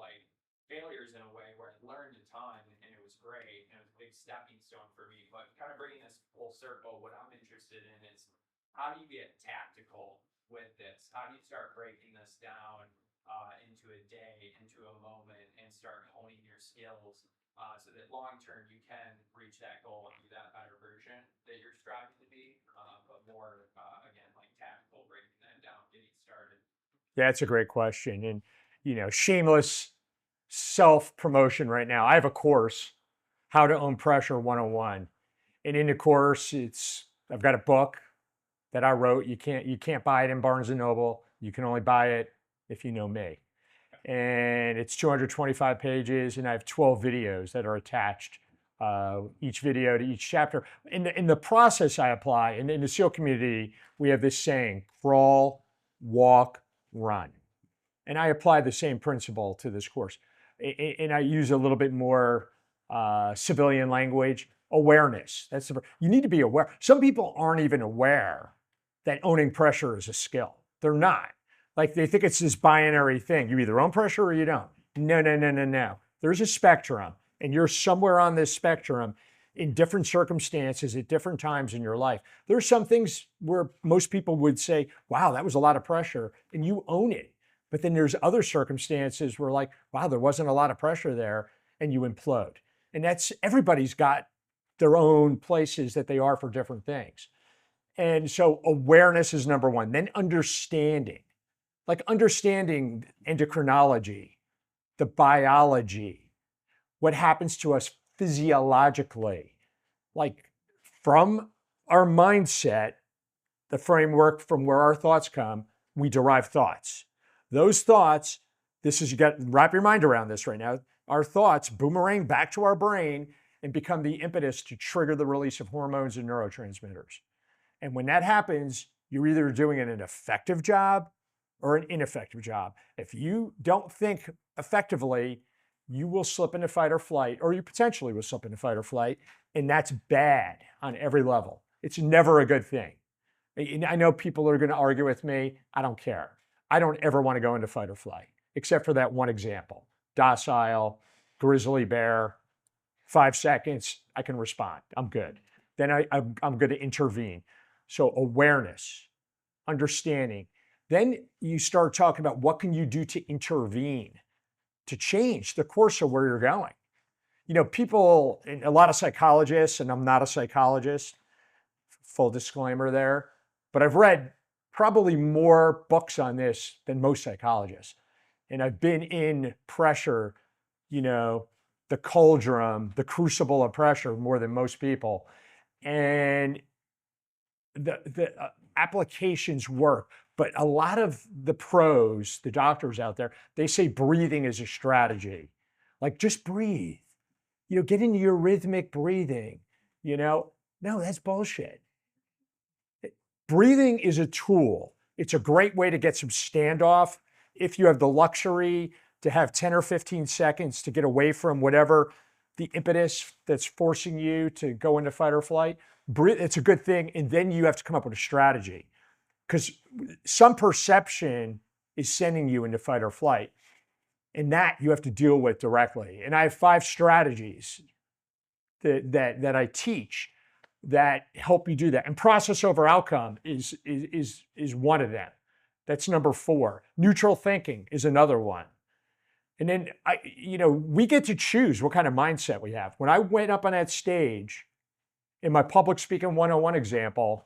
failures in a way where I learned a ton and it was great and it was a big stepping stone for me. But kind of bringing this full circle, what I'm interested in is how do you get tactical with this? How do you start breaking this down into a day, into a moment, and start honing your skills so that long term you can reach that goal and be that better version that you're striving to be, but more again tactical, breaking that down, getting started. Yeah, that's a great question. And, shameless self-promotion right now. I have a course, How to Own Pressure 101. And in the course, I've got a book that I wrote. You can't buy it in Barnes and Noble. You can only buy it if you know me. And it's 225 pages, and I have 12 videos that are attached, each video to each chapter. In the process I apply, and in the SEAL community, we have this saying, crawl, walk, run. And I apply the same principle to this course. And I use a little bit more civilian language, awareness. You need to be aware. Some people aren't even aware that owning pressure is a skill. They're not. They think it's this binary thing. You either own pressure or you don't. No. There's a spectrum, and you're somewhere on this spectrum in different circumstances at different times in your life. There's some things where most people would say, wow, that was a lot of pressure, and you own it. But then there's other circumstances where wow, there wasn't a lot of pressure there, and you implode. And everybody's got their own places that they are for different things. And so awareness is number one. Then understanding. Understanding endocrinology, the biology, what happens to us physiologically, from our mindset, the framework from where our thoughts come, we derive thoughts. Those thoughts, you got to wrap your mind around this right now. Our thoughts boomerang back to our brain and become the impetus to trigger the release of hormones and neurotransmitters. And when that happens, you're either doing an effective job or an ineffective job. If you don't think effectively, you will slip into fight or flight, or you potentially will slip into fight or flight, and that's bad on every level. It's never a good thing. I know people are going to argue with me. I don't care. I don't ever want to go into fight or flight, except for that one example. Docile, grizzly bear, 5 seconds, I can respond. I'm good. Then I'm going to intervene. So awareness, understanding. Then you start talking about what can you do to intervene, to change the course of where you're going. People, a lot of psychologists, and I'm not a psychologist, full disclaimer there, but I've read probably more books on this than most psychologists. And I've been in pressure, the cauldron, the crucible of pressure more than most people. And applications work. But a lot of the pros, the doctors out there, they say breathing is a strategy. Like, just breathe. Get into your rhythmic breathing. No, that's bullshit. Breathing is a tool. It's a great way to get some standoff. If you have the luxury to have 10 or 15 seconds to get away from whatever the impetus that's forcing you to go into fight or flight, it's a good thing. And then you have to come up with a strategy, because some perception is sending you into fight or flight, and that you have to deal with directly. And I have 5 strategies that I teach that help you do that. And process over outcome is one of them. That's number 4. Neutral thinking is another one. And then we get to choose what kind of mindset we have. When I went up on that stage in my public speaking 101 example,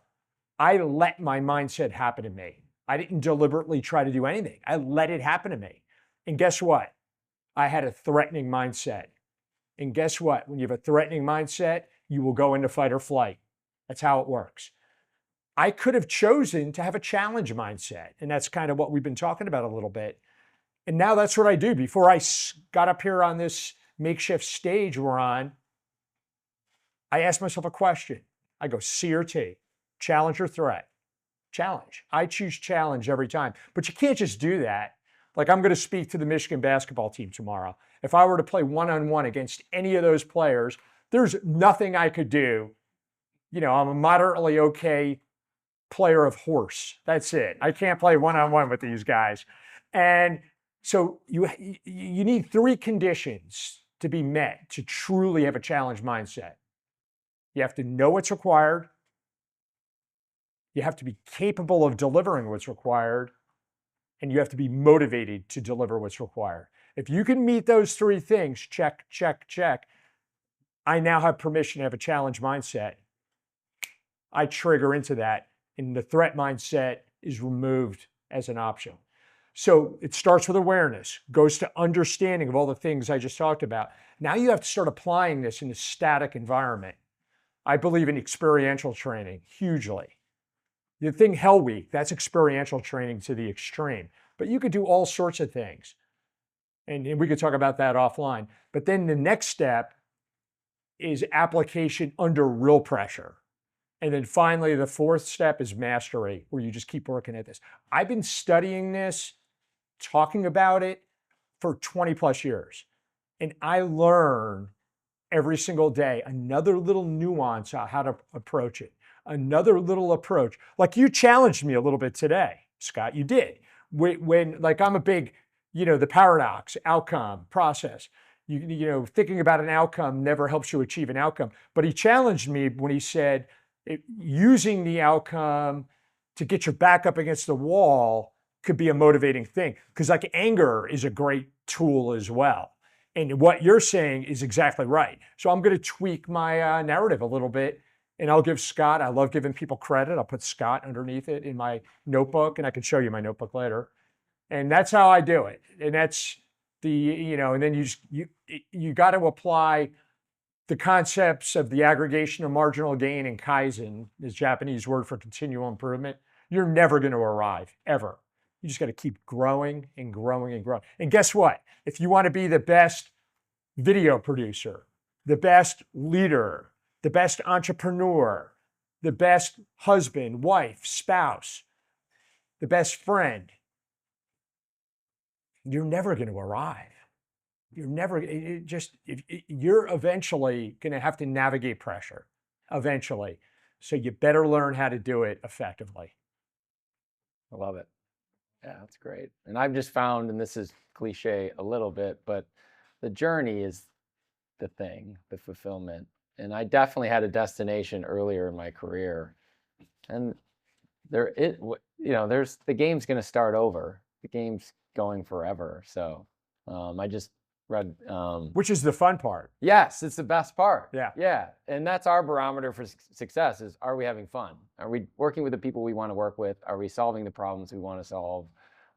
I let my mindset happen to me. I didn't deliberately try to do anything. I let it happen to me. And guess what? I had a threatening mindset. And guess what? When you have a threatening mindset, you will go into fight or flight. That's how it works. I could have chosen to have a challenge mindset. And that's kind of what we've been talking about a little bit. And now that's what I do. Before I got up here on this makeshift stage we're on, I asked myself a question. I go, C or T? Challenge or threat? Challenge. I choose challenge every time. But you can't just do that. Like, I'm going to speak to the Michigan basketball team tomorrow. If I were to play one-on-one against any of those players, there's nothing I could do. I'm a moderately okay player of horse. That's it. I can't play one-on-one with these guys. And so you need 3 conditions to be met to truly have a challenge mindset. You have to know what's required. You have to be capable of delivering what's required. And you have to be motivated to deliver what's required. If you can meet those 3 things, check, check, check, I now have permission to have a challenge mindset. I trigger into that, and the threat mindset is removed as an option. So it starts with awareness, goes to understanding of all the things I just talked about. Now you have to start applying this in a static environment. I believe in experiential training hugely. The thing Hell Week, that's experiential training to the extreme. But you could do all sorts of things. And we could talk about that offline. But then the next step is application under real pressure. And then finally, the 4th step is mastery, where you just keep working at this. I've been studying this, talking about it for 20 plus years. And I learn every single day another little nuance on how to approach it. Another little approach. Like, you challenged me a little bit today, Scott. You did. When like, I'm a big, the paradox, outcome, process. Thinking about an outcome never helps you achieve an outcome. But he challenged me when he said, using the outcome to get your back up against the wall could be a motivating thing. Because like, anger is a great tool as well. And what you're saying is exactly right. So I'm going to tweak my narrative a little bit. And I'll give Scott, I love giving people credit. I'll put Scott underneath it in my notebook, and I can show you my notebook later. And that's how I do it. And that's and then you got to apply the concepts of the aggregation of marginal gain and Kaizen, this Japanese word for continual improvement. You're never going to arrive, ever. You just got to keep growing and growing and growing. And guess what? If you want to be the best video producer, the best leader, the best entrepreneur, the best husband, wife, spouse, the best friend, you're never going to arrive. You're eventually going to have to navigate pressure, eventually. So you better learn how to do it effectively. I love it. Yeah, that's great. And I've just found, and this is cliche a little bit, but the journey is the thing, the fulfillment. And I definitely had a destination earlier in my career, and there's the game's going to start over. The game's going forever. So I just read, which is the fun part. Yes, it's the best part. Yeah, and that's our barometer for success: is, are we having fun? Are we working with the people we want to work with? Are we solving the problems we want to solve?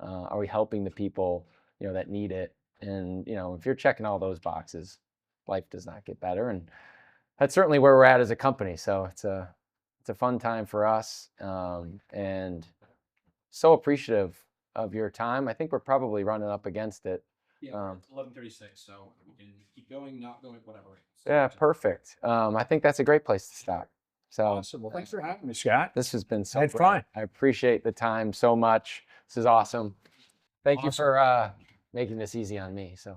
Are we helping the people that need it? And if you're checking all those boxes, life does not get better. And that's certainly where we're at as a company. So it's a It's a fun time for us, and so appreciative of your time. I think we're probably running up against it. Yeah, 11:36, so we can keep going, not going, whatever. Yeah, perfect. I think that's a great place to stop. So Awesome. Well, thanks for having me, Scott. this has been so Had great. fun. I appreciate the time so much. This is awesome. Thank you for making this easy on me. So.